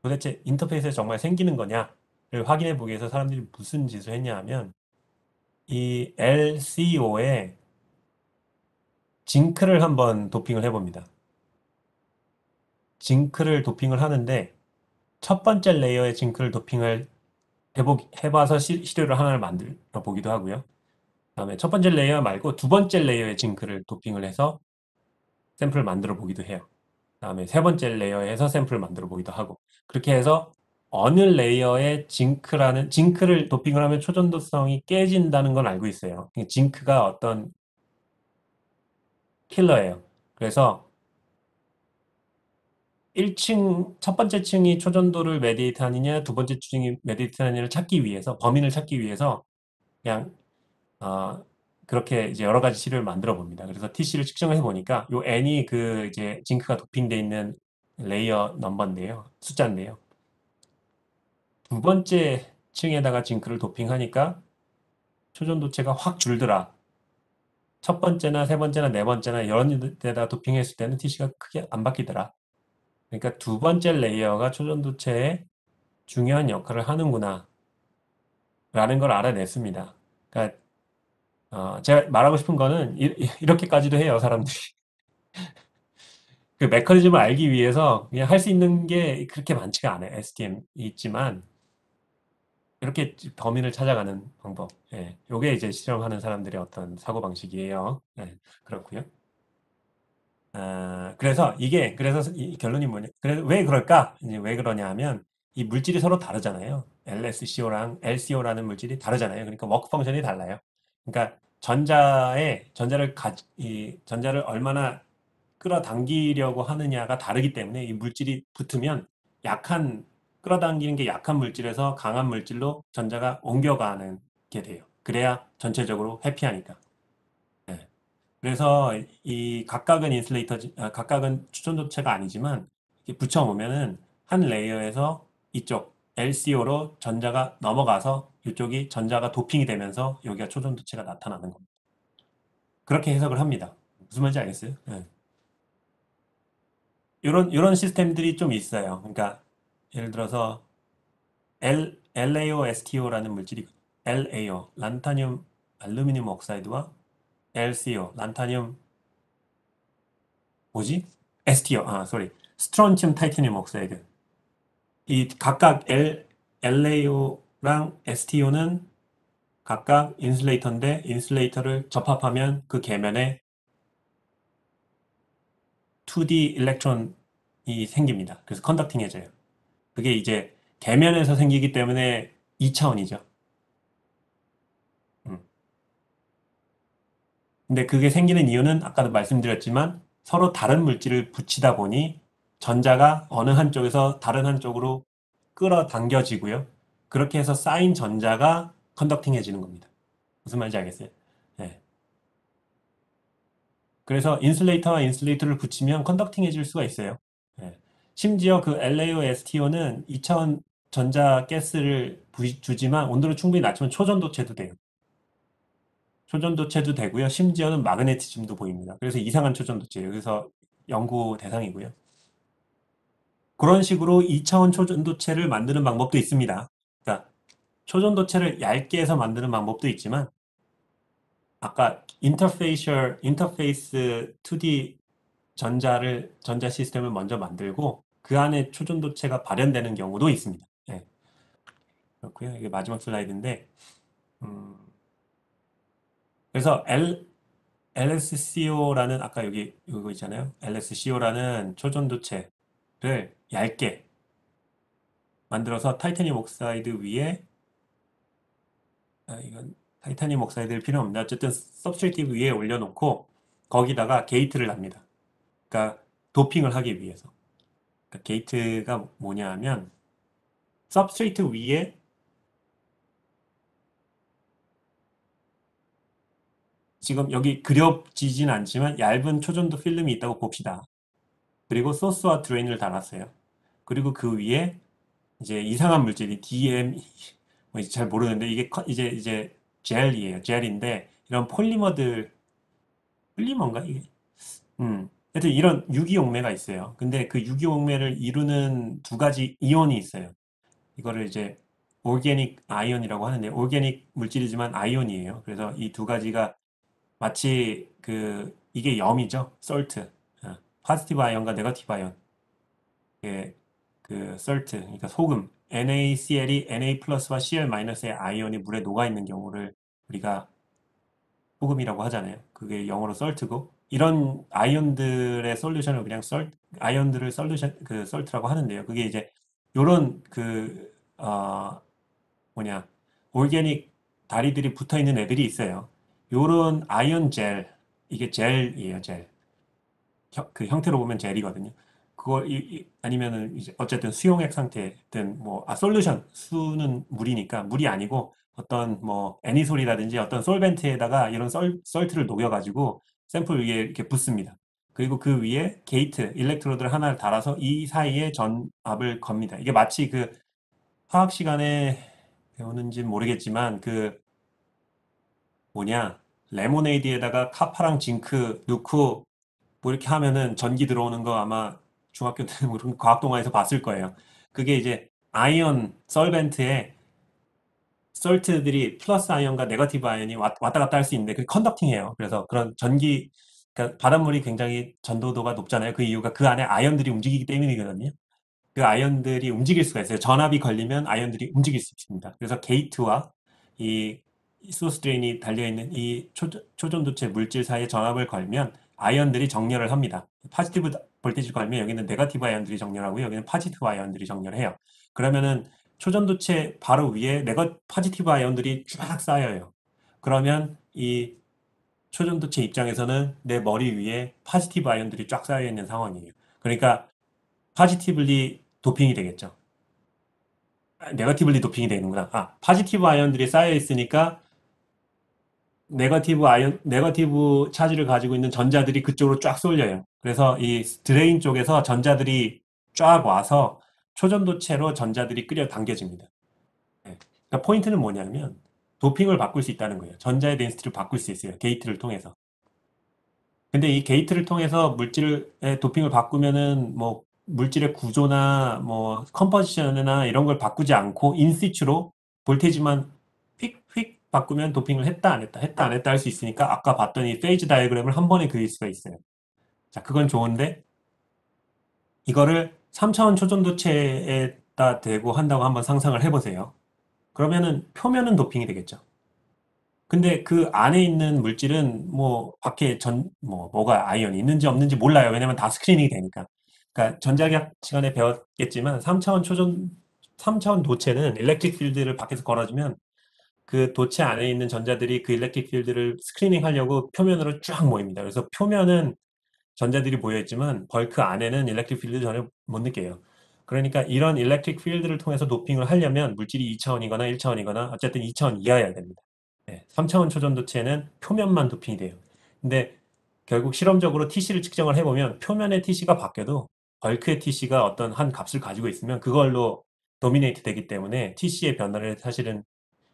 Speaker 1: 도대체 인터페이스가 정말 생기는 거냐를 확인해 보기 위해서 사람들이 무슨 짓을 했냐 하면 이 LCO에 징크를 한번 도핑을 해봅니다. 징크를 도핑을 하는데 첫 번째 레이어의 징크를 도핑을 해봐서 시료를 하나를 만들어 보기도 하고요. 그다음에 첫 번째 레이어 말고 두 번째 레이어의 징크를 도핑을 해서 샘플을 만들어 보기도 해요. 그다음에 세 번째 레이어에서 샘플을 만들어 보기도 하고 그렇게 해서 어느 레이어에 징크를 도핑을 하면 초전도성이 깨진다는 건 알고 있어요. 징크가 어떤 킬러예요. 그래서 1층 첫 번째 층이 초전도를 메디테이트 하느냐 두 번째 층이 메디테이트 하느냐를 찾기 위해서 범인을 찾기 위해서 그냥 어, 그렇게 이제 여러 가지 시료를 만들어 봅니다. 그래서 TC를 측정해 보니까 요 n이 그 이제 징크가 도핑돼 있는 레이어 넘버인데요. 숫자인데요. 두 번째 층에다가 징크를 도핑하니까 초전도체가 확 줄더라. 첫 번째나 세 번째나 네 번째나 이런 데다가 도핑했을 때는 TC가 크게 안 바뀌더라. 그러니까 두 번째 레이어가 초전도체에 중요한 역할을 하는구나 라는 걸 알아냈습니다. 그러니까 제가 말하고 싶은 거는 이렇게까지도 해요, 사람들이. 그 메커니즘을 알기 위해서 그냥 할 수 있는 게 그렇게 많지가 않아요. STM이 있지만 이렇게 범인을 찾아가는 방법. 예. 요게 이제 실험하는 사람들의 어떤 사고방식이에요. 예. 그렇고요. 그래서 그래서 이 결론이 뭐냐. 그래서 왜 그럴까? 이제 왜 그러냐 하면 이 물질이 서로 다르잖아요. LSCO랑 LCO라는 물질이 다르잖아요. 그러니까 워크 펑션이 달라요. 그러니까 이 전자를 얼마나 끌어당기려고 하느냐가 다르기 때문에 이 물질이 붙으면 약한 끌어당기는 게 약한 물질에서 강한 물질로 전자가 옮겨가는 게 돼요. 그래야 전체적으로 해피하니까. 네. 그래서 이 각각은 추천도체가 아니지만 이렇게 붙여놓으면은 한 레이어에서 이쪽 LCO로 전자가 넘어가서 이쪽이 전자가 도핑이 되면서 여기가 초전도체가 나타나는 겁니다. 그렇게 해석을 합니다. 무슨 말인지 알겠어요? 네. 이런 시스템들이 좀 있어요. 그러니까 예를 들어서 LaOSTO라는 물질이 LaO, 란타늄 알루미늄 옥사이드와 LCO, 란타늄 뭐지? STO, 스트론튬 타이타늄 옥사이드. 이 각각 LaO랑 STO는 각각 인슐레이터인데 인슐레이터를 접합하면 그 계면에 2D 일렉트론이 생깁니다. 그래서 컨덕팅해져요. 그게 이제 계면에서 생기기 때문에 2차원이죠. 음. 근데 그게 생기는 이유는 아까도 말씀드렸지만 서로 다른 물질을 붙이다 보니 전자가 어느 한쪽에서 다른 한쪽으로 끌어당겨지고요. 그렇게 해서 쌓인 전자가 컨덕팅해지는 겁니다. 무슨 말인지 알겠어요? 네. 그래서 인슐레이터와 인슐레이터를 붙이면 컨덕팅해질 수가 있어요. 네. 심지어 그 LaOSTO는 2차원 전자 가스를 주지만 온도를 충분히 낮추면 초전도체도 돼요. 초전도체도 되고요. 심지어는 마그네티즘도 보입니다. 그래서 이상한 초전도체예요. 그래서 연구 대상이고요. 그런 식으로 2차원 초전도체를 만드는 방법도 있습니다. 그러니까 초전도체를 얇게 해서 만드는 방법도 있지만 아까 인터페이스 2D 전자 시스템을 먼저 만들고 그 안에 초전도체가 발현되는 경우도 있습니다. 네, 그렇고요. 이게 마지막 슬라이드인데 음, 그래서 LSCO라는 아까 여기 이거 있잖아요. LSCO라는 초전도체를 얇게 만들어서 타이타늄 옥사이드 위에 이건 타이타늄 옥사이드일 필요는 없는데 어쨌든 सब스트레이트 위에 올려놓고 거기다가 게이트를 납니다. 그러니까 도핑을 하기 위해서. 그러니까 게이트가 뭐냐 하면 सब스트레이트 위에 지금 여기 그려지진 않지만 얇은 초전도 필름이 있다고 봅시다. 그리고 소스와 드레인을 달았어요. 그리고 그 위에 이제 이상한 물질이 DM 잘 모르는데 이게 이제 젤이에요. 젤인데 이런 폴리머인가 이게? 하여튼 이런 유기용매가 있어요. 근데 그 유기용매를 이루는 두 가지 이온이 있어요. 이거를 이제 오르게닉 아이언이라고 하는데 오르게닉 물질이지만 아이온이에요. 그래서 이 두 가지가 마치 이게 염이죠. 솔트. 파지티브 아이언과 네거티브 아이언. 이게 솔트, 그러니까 소금. NaCl이 Na 플러스와 Cl 마이너스의 아이언이 물에 녹아 있는 경우를 우리가 소금이라고 하잖아요. 그게 영어로 썰트고 이런 아이언들의 솔루션을 그냥 아이언들을 솔트라고 하는데요. 그게 이제 요런 뭐냐 올게닉 다리들이 붙어 있는 애들이 있어요. 요런 아이언 젤 이게 젤이에요, 젤. 그 형태로 보면 젤이거든요. 아니면은 이제 어쨌든 수용액 상태든 솔루션 수는 물이니까 물이 아니고 어떤 애니솔이라든지 어떤 솔벤트에다가 이런 솔트를 녹여가지고 샘플 위에 이렇게 붓습니다. 그리고 그 위에 게이트 일렉트로드를 하나를 달아서 이 사이에 전압을 겁니다. 이게 마치 그 화학 시간에 배우는지 모르겠지만 뭐냐 레모네이드에다가 카파랑 징크 넣고 뭐 이렇게 하면은 전기 들어오는 거 아마 중학교 때 그런 과학 동화에서 봤을 거예요. 그게 이제 아이언 솔벤트에 솔트들이 플러스 아이언과 네거티브 아이언이 왔다 갔다 할 수 있는데 그게 컨덕팅해요. 그래서 그런 그러니까 바닷물이 굉장히 전도도가 높잖아요. 그 이유가 그 안에 아이언들이 움직이기 때문이거든요. 그 아이언들이 움직일 수가 있어요. 전압이 걸리면 아이언들이 움직일 수 있습니다. 그래서 게이트와 이 소스 드레인이 달려있는 이 초전도체 물질 사이에 전압을 걸면 아이언들이 정렬을 합니다. 파지티브 볼테이지 걸면 여기는 네거티브 아이언들이 정렬하고 여기는 파지티브 아이언들이 정렬해요. 그러면은 초전도체 바로 위에 파지티브 아이언들이 쫙 쌓여요. 그러면 이 초전도체 입장에서는 내 머리 위에 파지티브 아이언들이 쫙 쌓여 있는 상황이에요. 그러니까 파지티블리 도핑이 되겠죠. 네거티블리 도핑이 되는구나. 파지티브 아이언들이 쌓여 있으니까 네거티브 차지를 가지고 있는 전자들이 그쪽으로 쫙 쏠려요. 그래서 이 드레인 쪽에서 전자들이 쫙 와서 초전도체로 전자들이 끌어당겨집니다. 네. 그러니까 포인트는 뭐냐면 도핑을 바꿀 수 있다는 거예요. 전자의 덴시티를 바꿀 수 있어요. 게이트를 통해서. 근데 이 게이트를 통해서 물질의 도핑을 바꾸면은 물질의 구조나 컴포지션이나 이런 걸 바꾸지 않고 인시추로 볼테이지만 휙휙 바꾸면 도핑을 했다 안 했다 했다 안 했다 할 수 있으니까 아까 봤던 이 페이지 다이어그램을 한 번에 그릴 수가 있어요. 자, 그건 좋은데 이거를 3차원 초전도체에다 대고 한다고 한번 상상을 해보세요. 그러면은 표면은 도핑이 되겠죠. 근데 그 안에 있는 물질은 밖에 뭐가 아이언이 있는지 없는지 몰라요. 왜냐면 다 스크리닝이 되니까. 그러니까 전자기학 시간에 배웠겠지만 3차원 도체는 일렉트릭 필드를 밖에서 걸어주면 그 도체 안에 있는 전자들이 그 일렉트릭 필드를 스크리닝 하려고 표면으로 쫙 모입니다. 그래서 표면은 전자들이 모여있지만 벌크 안에는 일렉트릭 필드 전혀 못 느껴요. 그러니까 이런 일렉트릭 필드를 통해서 도핑을 하려면 물질이 2차원이거나 1차원이거나 어쨌든 2차원 이하여야 됩니다. 네, 3차원 초전도체는 표면만 도핑이 돼요. 근데 결국 실험적으로 TC를 측정을 해보면 표면의 TC가 바뀌어도 벌크의 TC가 어떤 한 값을 가지고 있으면 그걸로 도미네이트 되기 때문에 TC의 변화를 사실은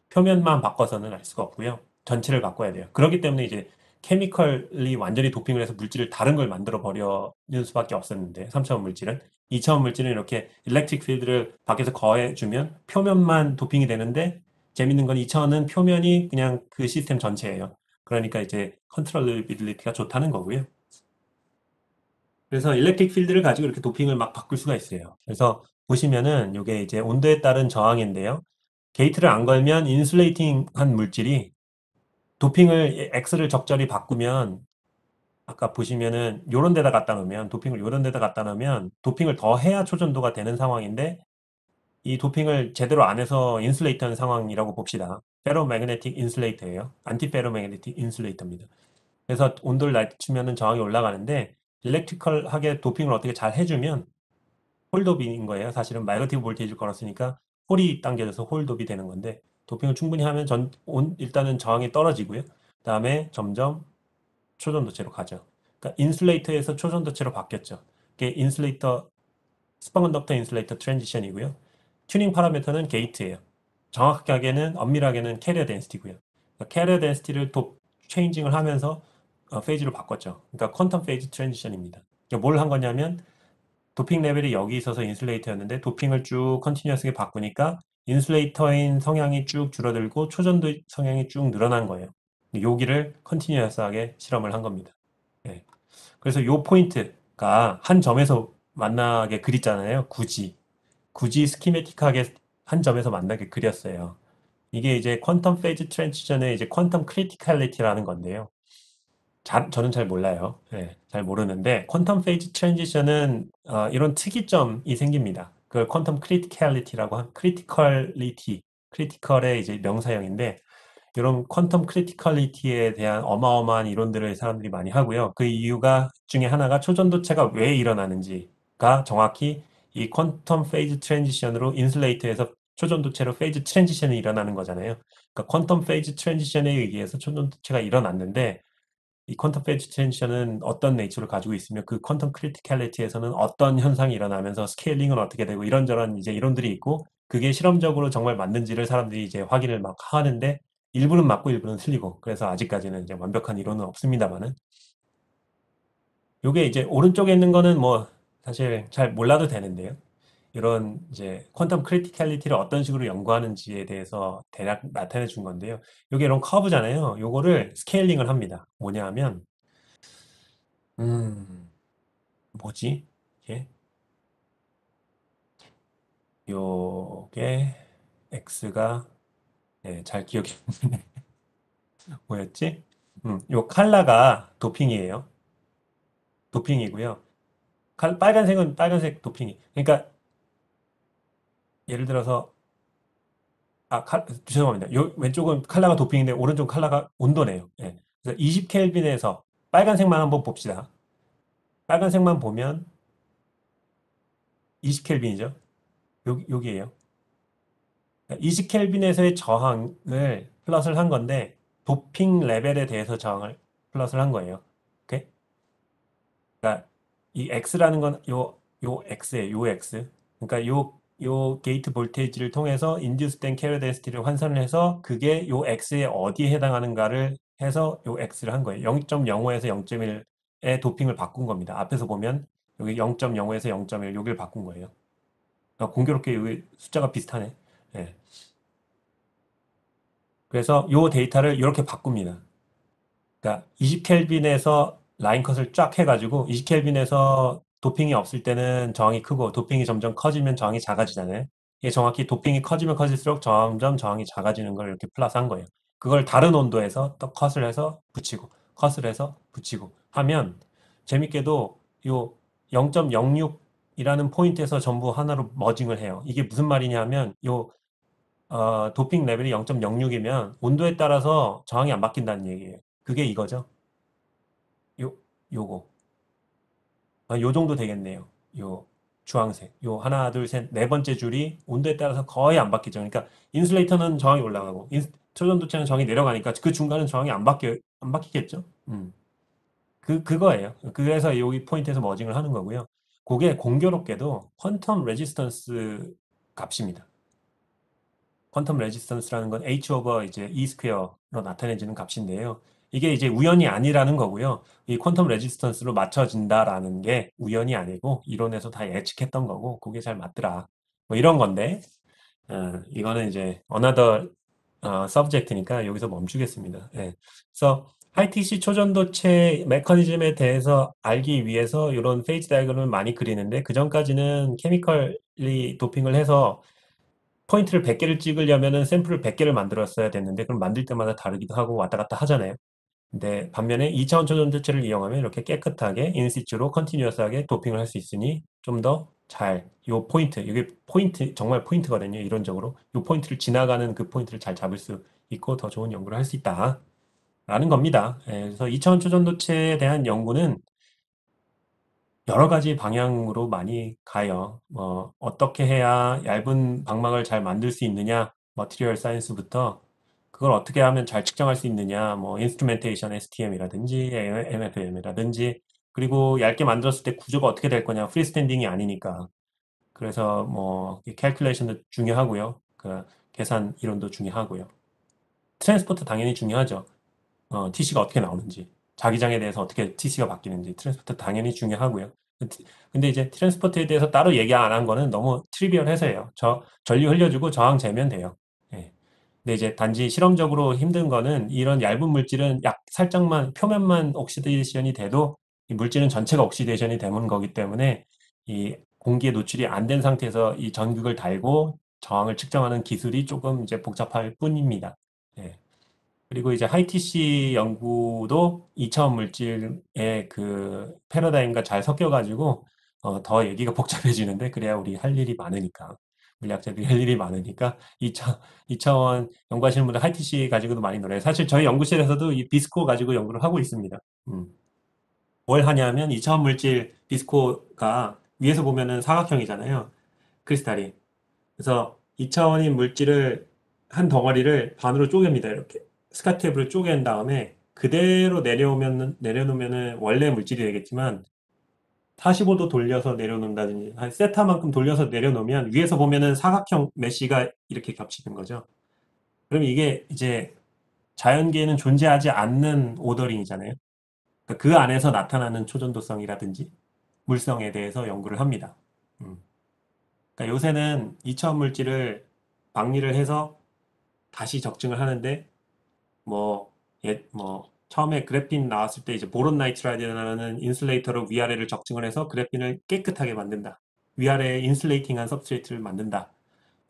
Speaker 1: 표면만 바꿔서는 알 수가 없고요. 전체를 바꿔야 돼요. 그렇기 때문에 이제 케미컬이 완전히 도핑을 해서 물질을 다른 걸 만들어 버려는 수밖에 없었는데 3차원 물질은 2차원 물질은 이렇게 일렉트릭 필드를 밖에서 거해주면 표면만 도핑이 되는데 재밌는 건 2차원은 표면이 그냥 그 시스템 전체예요. 그러니까 이제 컨트롤러빌리티가 좋다는 거고요. 그래서 일렉트릭 필드를 가지고 이렇게 도핑을 막 바꿀 수가 있어요. 그래서 보시면은 이게 이제 온도에 따른 저항인데요. 게이트를 안 걸면 인슐레이팅한 물질이 도핑을 X를 적절히 바꾸면 아까 보시면은 요런 데다 갖다 놓으면 도핑을 요런 데다 갖다 놓으면 도핑을 더 해야 초전도가 되는 상황인데 이 도핑을 제대로 안 해서 인슐레이트하는 상황이라고 봅시다. 페로매그네틱 인슐레이터예요. 안티페로매그네틱 인슐레이터입니다. 그래서 온도를 낮추면은 저항이 올라가는데 일렉트리컬하게 도핑을 어떻게 잘 해주면 홀도비인 거예요. 사실은 네거티브 볼테이지를 걸었으니까 홀이 당겨져서 홀도비 되는 건데 도핑을 충분히 하면 일단은 저항이 떨어지고요. 그다음에 점점 초전도체로 가죠. 그러니까 인슐레이터에서 초전도체로 바뀌었죠. 그게 인슐레이터, 슈퍼컨덕터 인슐레이터 트랜지션이고요. 튜닝 파라미터는 게이트예요. 정확하게는 엄밀하게는 캐리어 덴시티고요. 캐리어 덴시티를 체인징을 하면서 페이지로 바꿨죠. 그러니까 퀀텀 페이지 트랜지션입니다. 뭘 한 거냐면 도핑 레벨이 여기 있어서 인슐레이터였는데 도핑을 쭉 컨티뉴어스하게 바꾸니까 인슐레이터인 성향이 쭉 줄어들고 초전도 성향이 쭉 늘어난 거예요. 여기를 컨티뉴어스하게 실험을 한 겁니다. 네. 그래서 요 포인트가 한 점에서 만나게 그렸잖아요. 굳이 스키매틱하게 한 점에서 만나게 그렸어요. 이게 이제 퀀텀 페이즈 트랜지션의 이제 퀀텀 크리티칼리티라는 건데요. 저는 잘 몰라요. 예, 잘 모르는데 퀀텀 페이즈 트랜지션은 이런 특이점이 생깁니다. 그걸 퀀텀 크리티칼리티라고 크리티컬의 이제 명사형인데 이런 퀀텀 크리티컬리티에 대한 어마어마한 이론들을 사람들이 많이 하고요. 그 이유가 중에 하나가 초전도체가 왜 일어나는지가 정확히 이 퀀텀 페이즈 트랜지션으로 인슐레이터에서 초전도체로 페이즈 트랜지션이 일어나는 거잖아요. 그러니까 퀀텀 페이즈 트랜지션에 의해서 초전도체가 일어났는데 이 퀀텀 페이지 트랜지션은 어떤 네이처를 가지고 있으며 그 퀀텀 크리티칼리티에서는 어떤 현상이 일어나면서 스케일링은 어떻게 되고 이런저런 이제 이론들이 있고 그게 실험적으로 정말 맞는지를 사람들이 이제 확인을 막 하는데 일부는 맞고 일부는 틀리고 그래서 아직까지는 이제 완벽한 이론은 없습니다만은 요게 이제 오른쪽에 있는 거는 뭐 사실 잘 몰라도 되는데요. 이런 이제 퀀텀 크리티칼리티를 어떤 식으로 연구하는지에 대해서 대략 나타내 준 건데요. 요게 이런 커브잖아요. 요거를 스케일링을 합니다. 뭐냐 하면 음, 뭐지? 이게 요게 x가 네, 잘 기억이 뭐였지? 요 칼라가 도핑이에요. 도핑이고요. 빨간색은 빨간색 도핑이. 그러니까 예를 들어서 죄송합니다. 요 왼쪽은 칼라가 도핑인데 오른쪽 칼라가 온도네요. 예. 그래서 20 켈빈에서 빨간색만 한번 봅시다. 빨간색만 보면 20 켈빈이죠. 여기에요. 20 켈빈에서의 저항을 플러스를 한 건데 도핑 레벨에 대해서 저항을 플러스를 한 거예요. 오케이? 그러니까 이 X라는 건 요 X예요. 요 X. 그러니까 요 게이트 볼테이지를 통해서 인듀스된 캐리어 덴시티를 환산을 해서 그게 요 X에 어디에 해당하는가를 해서 요 X를 한 거예요. 0.05에서 0.1의 도핑을 바꾼 겁니다. 앞에서 보면 여기 0.05에서 0.1 여기를 바꾼 거예요. 공교롭게 여기 숫자가 비슷하네. 예. 그래서 요 데이터를 이렇게 바꿉니다. 그러니까 20켈빈에서 라인 컷을 쫙 해가지고 20켈빈에서 도핑이 없을 때는 저항이 크고 도핑이 점점 커지면 저항이 작아지잖아요. 이게 정확히 도핑이 커지면 커질수록 점점 저항이 작아지는 걸 이렇게 플러스한 거예요. 그걸 다른 온도에서 또 컷을 해서 붙이고 컷을 해서 붙이고 하면 재밌게도 요 0.06이라는 포인트에서 전부 하나로 머징을 해요. 이게 무슨 말이냐면 요 도핑 레벨이 0.06이면 온도에 따라서 저항이 안 바뀐다는 얘기예요. 그게 이거죠. 요, 요거. 요 정도 되겠네요. 요 주황색. 요 하나, 둘, 셋, 네 번째 줄이 온도에 따라서 거의 안 바뀌죠. 그러니까 인슐레이터는 저항이 올라가고 초전도체는 저항이 내려가니까 그 중간은 저항이 안 바뀌겠죠. 그거예요. 그래서 여기 포인트에서 머징을 하는 거고요. 그게 공교롭게도 퀀텀 레지스턴스 값입니다. 퀀텀 레지스턴스라는 건 H 오버 이제 E 스퀘어로 나타내지는 값인데요. 이게 이제 우연이 아니라는 거고요. 이 퀀텀 레지스턴스로 맞춰진다라는 게 우연이 아니고 이론에서 다 예측했던 거고 그게 잘 맞더라. 뭐 이런 건데 이거는 이제 another subject니까 여기서 멈추겠습니다. 예. 그래서 하이티시 초전도체 메커니즘에 대해서 알기 위해서 이런 페이지 다이어그램을 많이 그리는데 그 전까지는 케미컬리 도핑을 해서 포인트를 100개를 찍으려면은 샘플을 100개를 만들었어야 됐는데 그럼 만들 때마다 다르기도 하고 왔다 갔다 하잖아요. 근데 반면에 2차원 초전도체를 이용하면 이렇게 깨끗하게 인시추로 컨티뉴어스하게 도핑을 할 수 있으니 좀 더 요 포인트, 이게 포인트, 정말 포인트거든요. 이론적으로. 요 포인트를 지나가는 그 포인트를 잘 잡을 수 있고 더 좋은 연구를 할 수 있다. 라는 겁니다. 예, 그래서 2차원 초전도체에 대한 연구는 여러 가지 방향으로 많이 가요. 어떻게 해야 얇은 방막을 잘 만들 수 있느냐, 머티리얼 사이언스부터 그걸 어떻게 하면 잘 측정할 수 있느냐, 뭐 인스트루멘테이션 STM이라든지 MFM이라든지 그리고 얇게 만들었을 때 구조가 어떻게 될 거냐. 프리스탠딩이 아니니까. 그래서 뭐 캘큘레이션도 중요하고요. 그 계산 이론도 중요하고요. 트랜스포트 당연히 중요하죠. TC가 어떻게 나오는지, 자기장에 대해서 어떻게 TC가 바뀌는지, 트랜스포트 당연히 중요하고요. 근데 이제 트랜스포트에 대해서 따로 얘기 안 한 거는 너무 트리비얼해서예요. 전류 흘려주고 저항 재면 돼요. 예. 근데 이제 단지 실험적으로 힘든 거는 이런 얇은 물질은 약 살짝만 표면만 옥시데이션이 돼도 이 물질은 전체가 옥시데이션이 되는 거기 때문에 이 공기에 노출이 안 된 상태에서 이 전극을 달고 저항을 측정하는 기술이 조금 이제 복잡할 뿐입니다. 예. 그리고 이제 하이티시 연구도 2차원 물질의 그 패러다임과 잘 섞여가지고 더 얘기가 복잡해지는데 그래야 우리 할 일이 많으니까 물리학자들이 할 일이 많으니까 2차원 연구하시는 분들 하이티시 가지고도 많이 놀아요. 사실 저희 연구실에서도 이 비스코 가지고 연구를 하고 있습니다. 뭘 하냐면 2차원 물질 비스코가 위에서 보면은 사각형이잖아요. 크리스탈이. 그래서 2차원인 물질을 한 덩어리를 반으로 쪼갭니다. 이렇게 스카트랩으로 쪼갠 다음에 그대로 내려놓으면은 원래 물질이 되겠지만 45도 돌려서 내려놓는다든지 한 세타만큼 돌려서 내려놓으면 위에서 보면은 사각형 메쉬가 이렇게 겹치는 거죠. 그럼 이게 이제 자연계에는 존재하지 않는 오더링이잖아요. 그러니까 그 안에서 나타나는 초전도성이라든지 물성에 대해서 연구를 합니다. 음. 그러니까 요새는 2차원 물질을 박리를 해서 다시 적증을 하는데 뭐, 처음에 그래핀 나왔을 때 이제 보론 나이트라이드라는 인슐레이터로 위아래를 적증을 해서 그래핀을 깨끗하게 만든다. 위아래에 인슐레이팅한 서브스트레이트를 만든다.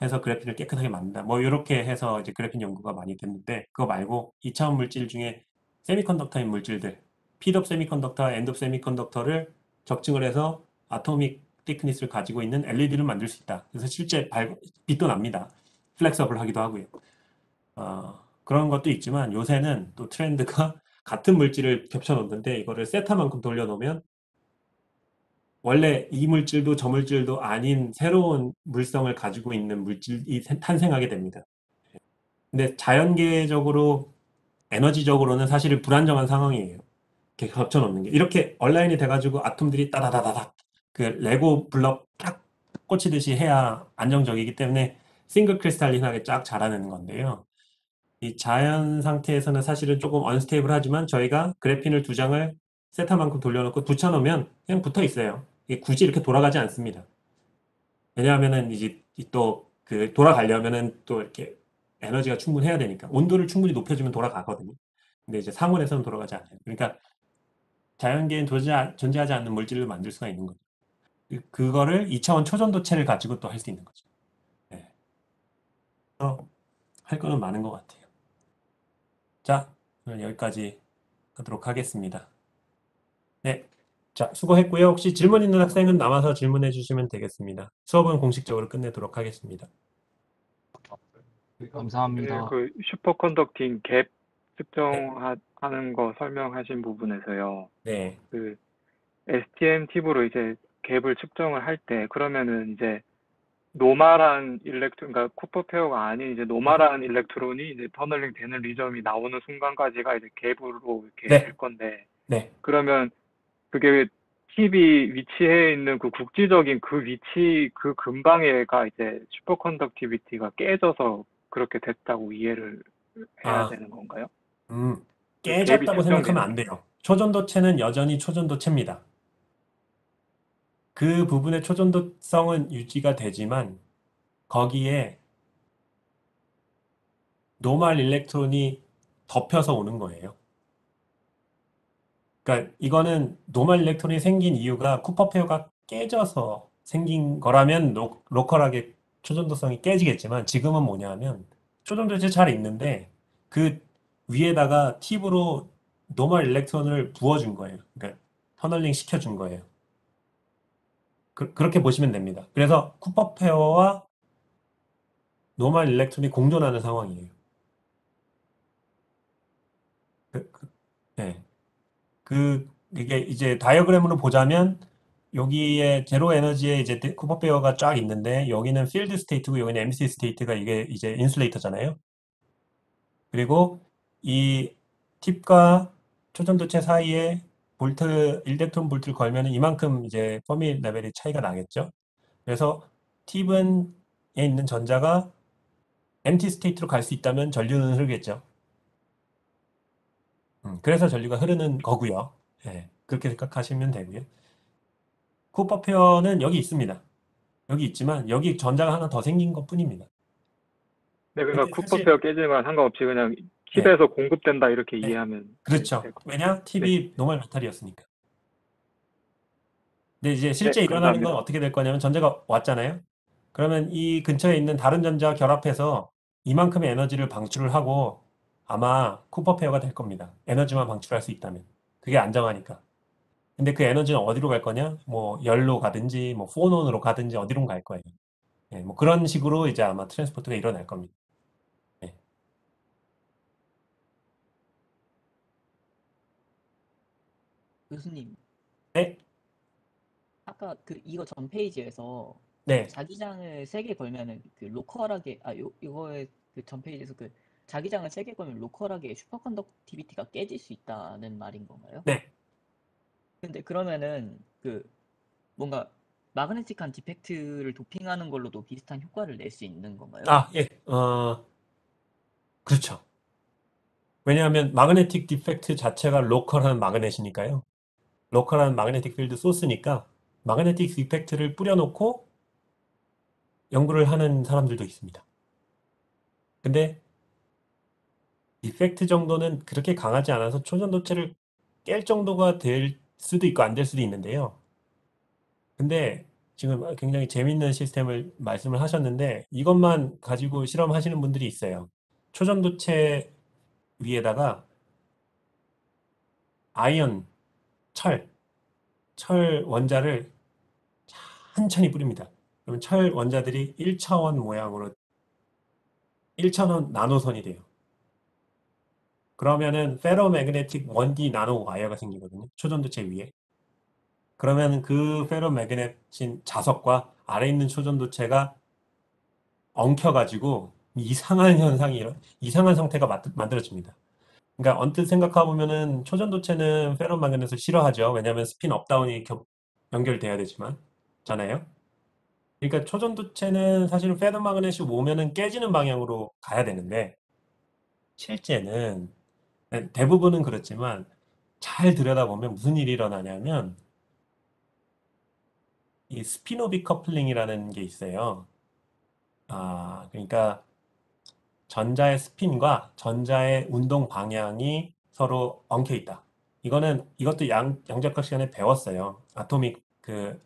Speaker 1: 해서 그래핀을 깨끗하게 만든다. 뭐 이렇게 해서 이제 그래핀 연구가 많이 됐는데 그거 말고 2차원 물질 중에 세미컨덕터인 물질들, 피드업 세미컨덕터, 엔드업 세미컨덕터를 적증을 해서 아토믹 티크니스를 가지고 있는 LED를 만들 수 있다. 그래서 실제 빛도 납니다. 플렉서블 하기도 하고요. 그런 것도 있지만 요새는 또 트렌드가 같은 물질을 겹쳐 놓는데 이거를 세타만큼 돌려놓으면 원래 이 물질도 저 물질도 아닌 새로운 물성을 가지고 있는 물질이 탄생하게 됩니다. 근데 자연계적으로 에너지적으로는 사실은 불안정한 상황이에요. 이렇게 겹쳐 놓는 게. 이렇게 얼라인이 돼가지고 아톰들이 따다다다닥 그 레고 블럭 딱 꽂히듯이 해야 안정적이기 때문에 싱글 크리스탈린하게 쫙 자라는 건데요. 이 자연 상태에서는 사실은 조금 언스테이블하지만 저희가 그래핀을 두 장을 세타만큼 돌려놓고 붙여놓으면 그냥 붙어 있어요. 이게 굳이 이렇게 돌아가지 않습니다. 왜냐하면은 이제 또 그 돌아가려면은 또 이렇게 에너지가 충분해야 되니까 온도를 충분히 높여주면 돌아가거든요. 근데 이제 상온에서는 돌아가지 않아요. 그러니까 자연계엔 존재하지 않는 물질을 만들 수가 있는 거죠. 그거를 2차원 초전도체를 가지고 또 할 수 있는 거죠. 네. 그래서 할 거는 많은 것 같아요. 자, 오늘 여기까지 하도록 하겠습니다. 네. 자, 수고했고요. 혹시 질문 있는 학생은 남아서 질문해 주시면 되겠습니다. 수업은 공식적으로 끝내도록 하겠습니다.
Speaker 2: 네,
Speaker 3: 감사합니다.
Speaker 2: 그 슈퍼컨덕팅 갭
Speaker 1: 네.
Speaker 2: 측정하는 거 설명하신 부분에서요.
Speaker 1: 네.
Speaker 2: 그 STM 팁으로 이제 갭을 측정을 할 때 그러면은 이제 노말한 그러니까 쿠퍼 페어가 아닌 이제 노말한 일렉트론이 이제 터널링 되는 리점이 나오는 순간까지가 이제 갭으로 이렇게 될
Speaker 1: 네.
Speaker 2: 건데
Speaker 1: 네.
Speaker 2: 그러면 그게 팁이 위치해 있는 그 국지적인 그 위치 그 근방에가 이제 슈퍼컨덕티비티가 깨져서 그렇게 됐다고 이해를 해야
Speaker 1: 아,
Speaker 2: 되는 건가요?
Speaker 1: 음,
Speaker 2: 그 갭이
Speaker 1: 깨졌다고 생각하면
Speaker 2: 측정되는
Speaker 1: 안
Speaker 2: 게.
Speaker 1: 돼요. 초전도체는 여전히 초전도체입니다. 그 부분의 초전도성은 유지가 되지만 거기에 노멀 일렉트론이 덮여서 오는 거예요. 그러니까 이거는 노멀 일렉트론이 생긴 이유가 쿠퍼 페어가 깨져서 생긴 거라면 로컬하게 초전도성이 깨지겠지만 지금은 뭐냐면 초전도체 잘 있는데 그 위에다가 팁으로 노멀 일렉트론을 부어준 거예요. 그러니까 터널링 시켜준 거예요. 렇게 보시면 됩니다. 그래서 쿠퍼 페어와 노멀 일렉트론이 공존하는 상황이에요. 네. 이게 이제 다이어그램으로 보자면 여기에 제로 에너지에 이제 쿠퍼 페어가 쫙 있는데 여기는 필드 스테이트고 여기는 MC 스테이트가 이게 이제 인슐레이터잖아요. 그리고 이 팁과 초전도체 사이에 볼트, 1덱톤 볼트를 걸면은 이만큼 이제 퍼미 레벨이 차이가 나겠죠. 그래서 T 분에 있는 전자가 empty state로 갈 수 있다면 전류는 흐르겠죠. 그래서 전류가 흐르는 거고요. 예, 그렇게 생각하시면 되고요. 쿠퍼 페어는 여기 있습니다. 여기 있지만 여기 전자가 하나 더 생긴 것뿐입니다.
Speaker 2: 네, 그러니까
Speaker 1: 근데
Speaker 2: 쿠퍼
Speaker 1: 사실
Speaker 2: 페어 깨지는 건 상관없이 그냥
Speaker 1: 네,
Speaker 2: 힙에서 공급된다 이렇게
Speaker 1: 네,
Speaker 2: 이해하면
Speaker 1: 그렇죠.
Speaker 2: 될 것 같아요.
Speaker 1: 왜냐?
Speaker 2: 네,
Speaker 1: 팁이 노멀 메탈이었으니까. 근데 이제
Speaker 2: 네,
Speaker 1: 실제 일어나는 건
Speaker 2: 감사합니다.
Speaker 1: 어떻게 될 거냐면 전자가 왔잖아요. 그러면 이 근처에 있는 다른 전자와 결합해서 이만큼의 에너지를 방출을 하고 아마 쿠퍼 페어가 될 겁니다. 에너지만 방출할 수 있다면. 그게 안정하니까. 근데 그 에너지는 어디로 갈 거냐? 뭐 열로 가든지 뭐 포논으로 가든지 어디로 갈 거예요. 예, 뭐 그런 식으로 이제 아마 트랜스포트가 일어날 겁니다. 예.
Speaker 3: 교수님,
Speaker 1: 네,
Speaker 3: 아까 그 이거 전 페이지에서
Speaker 1: 네,
Speaker 3: 자기장을 3개 걸면은 그 로컬하게 이거의 그 전 페이지에서 그 자기장을 3개 걸면 로컬하게 슈퍼컨덕티비티가 깨질 수 있다는 말인 건가요?
Speaker 1: 네.
Speaker 3: 근데 그러면은 그 뭔가 마그네틱한 디펙트를 도핑하는 걸로도 비슷한 효과를 낼 수 있는 건가요?
Speaker 1: 아, 예, 그렇죠. 왜냐하면 마그네틱 디펙트 자체가 로컬한 마그넷이니까요. 로컬한 마그네틱 필드 소스니까 마그네틱 디펙트를 뿌려놓고 연구를 하는 사람들도 있습니다. 근데 디펙트 정도는 그렇게 강하지 않아서 초전도체를 깰 정도가 될 수도 있고 안 될 수도 있는데요. 근데 지금 굉장히 재밌는 시스템을 말씀을 하셨는데 이것만 가지고 실험하시는 분들이 있어요. 초전도체 위에다가 아이언, 철, 철 원자를 천천히 뿌립니다. 그러면 철 원자들이 1차원 모양으로 1차원 나노선이 돼요. 그러면은 페로매그네틱 1D 나노 와이어가 생기거든요. 초전도체 위에. 그러면 그 페로매그네신 자석과 아래 있는 초전도체가 엉켜가지고 이상한 현상이 이상한 상태가 만들어집니다. 그러니까 언뜻 생각해 보면은 초전도체는 페로매그넷을 싫어하죠. 왜냐하면 스핀 업다운이 연결돼야 되지만 잖아요. 그러니까 초전도체는 사실은 페로매그넷이 오면은 깨지는 방향으로 가야 되는데 실제는 대부분은 그렇지만 잘 들여다보면 무슨 일이 일어나냐면 이 스피노비 커플링이라는 게 있어요. 그러니까 전자의 스핀과 전자의 운동 방향이 서로 엉켜 있다. 이것도 양자역학 시간에 배웠어요. 아토믹 그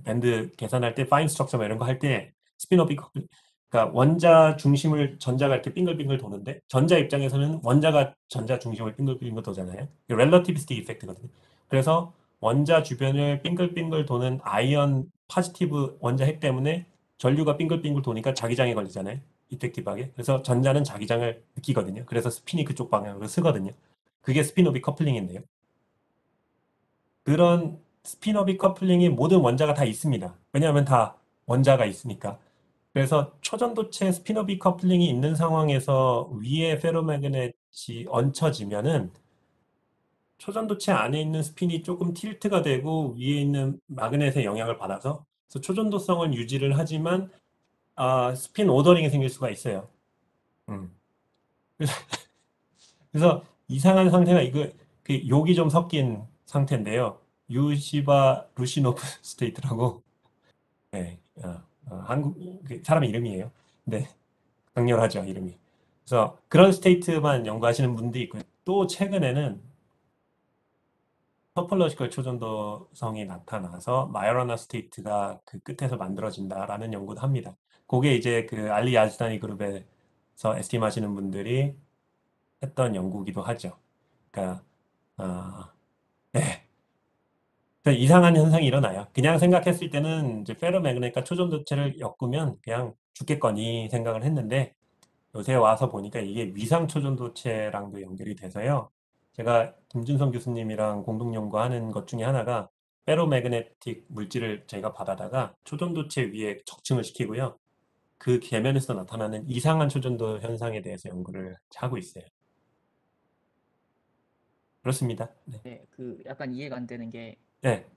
Speaker 1: 밴드 계산할 때 파인 스트럭처 뭐 이런 거 할 때 스피노비 커플링 그러니까 원자 중심을 전자가 이렇게 빙글빙글 도는데 전자 입장에서는 원자가 전자 중심을 빙글빙글 도잖아요. relativistic 이펙트거든요. 그래서 원자 주변을 빙글빙글 도는 아이언 파지티브 원자 핵 때문에 전류가 빙글빙글 도니까 자기장에 걸리잖아요. 이펙티브하게. 그래서 전자는 자기장을 느끼거든요. 그래서 스핀이 그쪽 방향으로 쓰거든요. 그게 스피노비 커플링인데요. 그런 스피노비 커플링이 모든 원자가 다 있습니다. 왜냐하면 다 원자가 있으니까. 그래서 초전도체 스피노비 커플링이 있는 상황에서 위에 페로매그넷이 얹혀지면은 초전도체 안에 있는 스핀이 조금 틸트가 되고 위에 있는 마그넷의 영향을 받아서 그래서 초전도성을 유지를 하지만 스핀 오더링이 생길 수가 있어요. 음. 그래서 이상한 상태가 이거 그 욕이 좀 섞인 상태인데요. 유시바 루시노프 스테이트라고 네, 한국 그 사람 이름이에요. 네, 강렬하죠 이름이. 그래서 그런 스테이트만 연구하시는 분도 있고요. 또 최근에는 토폴로지컬 초전도성이 나타나서 마요라나 스테이트가 그 끝에서 만들어진다라는 연구도 합니다. 그게 이제 그 알리 야즈다니 그룹에서 에스팀 하시는 분들이 했던 연구기도 하죠. 그러니까 네. 그래서 이상한 현상이 일어나요. 그냥 생각했을 때는 이제 페로매그넷과 초전도체를 엮으면 그냥 죽겠거니 생각을 했는데 요새 와서 보니까 이게 위상 초전도체랑도 연결이 돼서요. 제가 김준성 교수님이랑 공동 연구하는 것 중에 하나가 페로매그네틱 물질을 저희가 받아다가 초전도체 위에 적층을 시키고요. 그 계면에서 나타나는 이상한 초전도 현상에 대해서 연구를 하고 있어요. 그렇습니다. 네.
Speaker 3: 네, 그 약간 이해가 안 되는 게
Speaker 1: 네.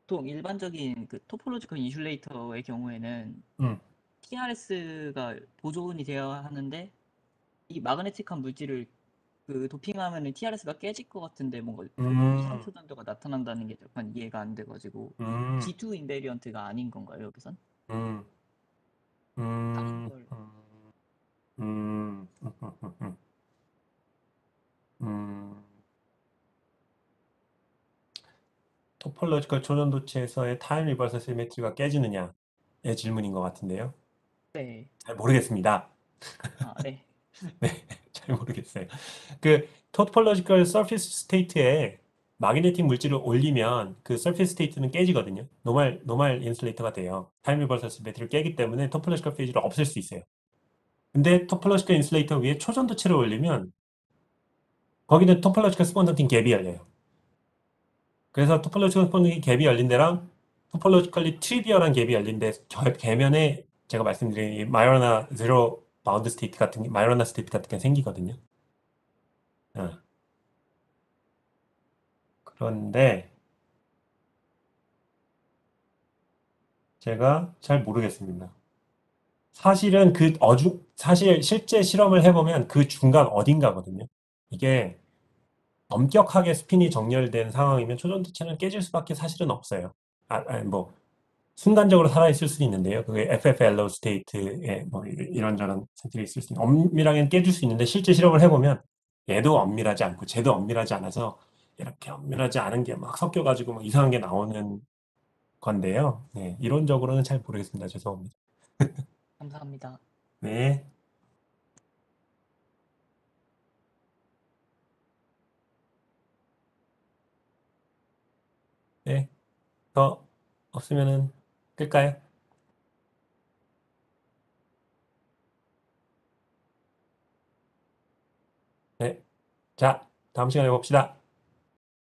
Speaker 3: 보통 일반적인 그 토포로지컬 인슐레이터의 경우에는
Speaker 1: 음.
Speaker 3: TRS가 보존이 되어야 하는데 이 마그네틱한 물질을 그 도핑하면은 TRS가 깨질 것 같은데 뭔가 이상
Speaker 1: 음.
Speaker 3: 초전도가 나타난다는 게 약간 이해가 안 돼가지고 이
Speaker 1: 음.
Speaker 3: G2 인베리언트가 아닌 건가요, 여기선?
Speaker 1: 음.
Speaker 3: 다른
Speaker 1: 음.
Speaker 3: 걸.
Speaker 1: 음. 음. 토폴로지컬 초전도체에서의 타임 리버설 시메트리가 깨지느냐의 질문인 것 같은데요.
Speaker 3: 네.
Speaker 1: 잘 모르겠습니다.
Speaker 3: 아, 네.
Speaker 1: 네, 잘 모르겠어요. 그 토폴로지컬 서피스 스테이트에 마그네틱 물질을 올리면 그 서피스 스테이트는 깨지거든요. 노멀 인슐레이터가 돼요. 타임 리버설 시메트리를 깨기 때문에 토폴로지컬 페이지를 없앨 수 있어요. 근데 토폴로지컬 인슐레이터 위에 초전도체를 올리면 거기는 토폴로지컬 스펀던팅 갭이 열려요. 그래서 토폴로지컬 스펀딩 갭이 열린 데랑 토폴로지컬리 트리비얼한 갭이 열린 데 계면에 제가 말씀드린 이 마이어나 제로 바운드 스테이트 같은 게 마이어나 스테이트 같은 게 생기거든요. 어. 그런데 제가 잘 모르겠습니다. 사실은 사실 실제 실험을 해보면 그 중간 어딘가거든요. 이게 엄격하게 스핀이 정렬된 상황이면 초전도체는 깨질 수밖에 사실은 없어요. 뭐 순간적으로 살아있을 수 있는데요. 그게 FFLO 스테이트에 뭐 이런저런 상태가 있을 수 있는, 엄밀하게 깨질 수 있는데 실제 실험을 해보면 얘도 엄밀하지 않고 쟤도 엄밀하지 않아서 이렇게 엄밀하지 않은 게 막 섞여가지고 막 이상한 게 나오는 건데요. 네, 이론적으로는 잘 모르겠습니다. 죄송합니다.
Speaker 3: 감사합니다.
Speaker 1: 네, 네, 더 없으면은 끌까요? 네, 자, 다음 시간에 봅시다.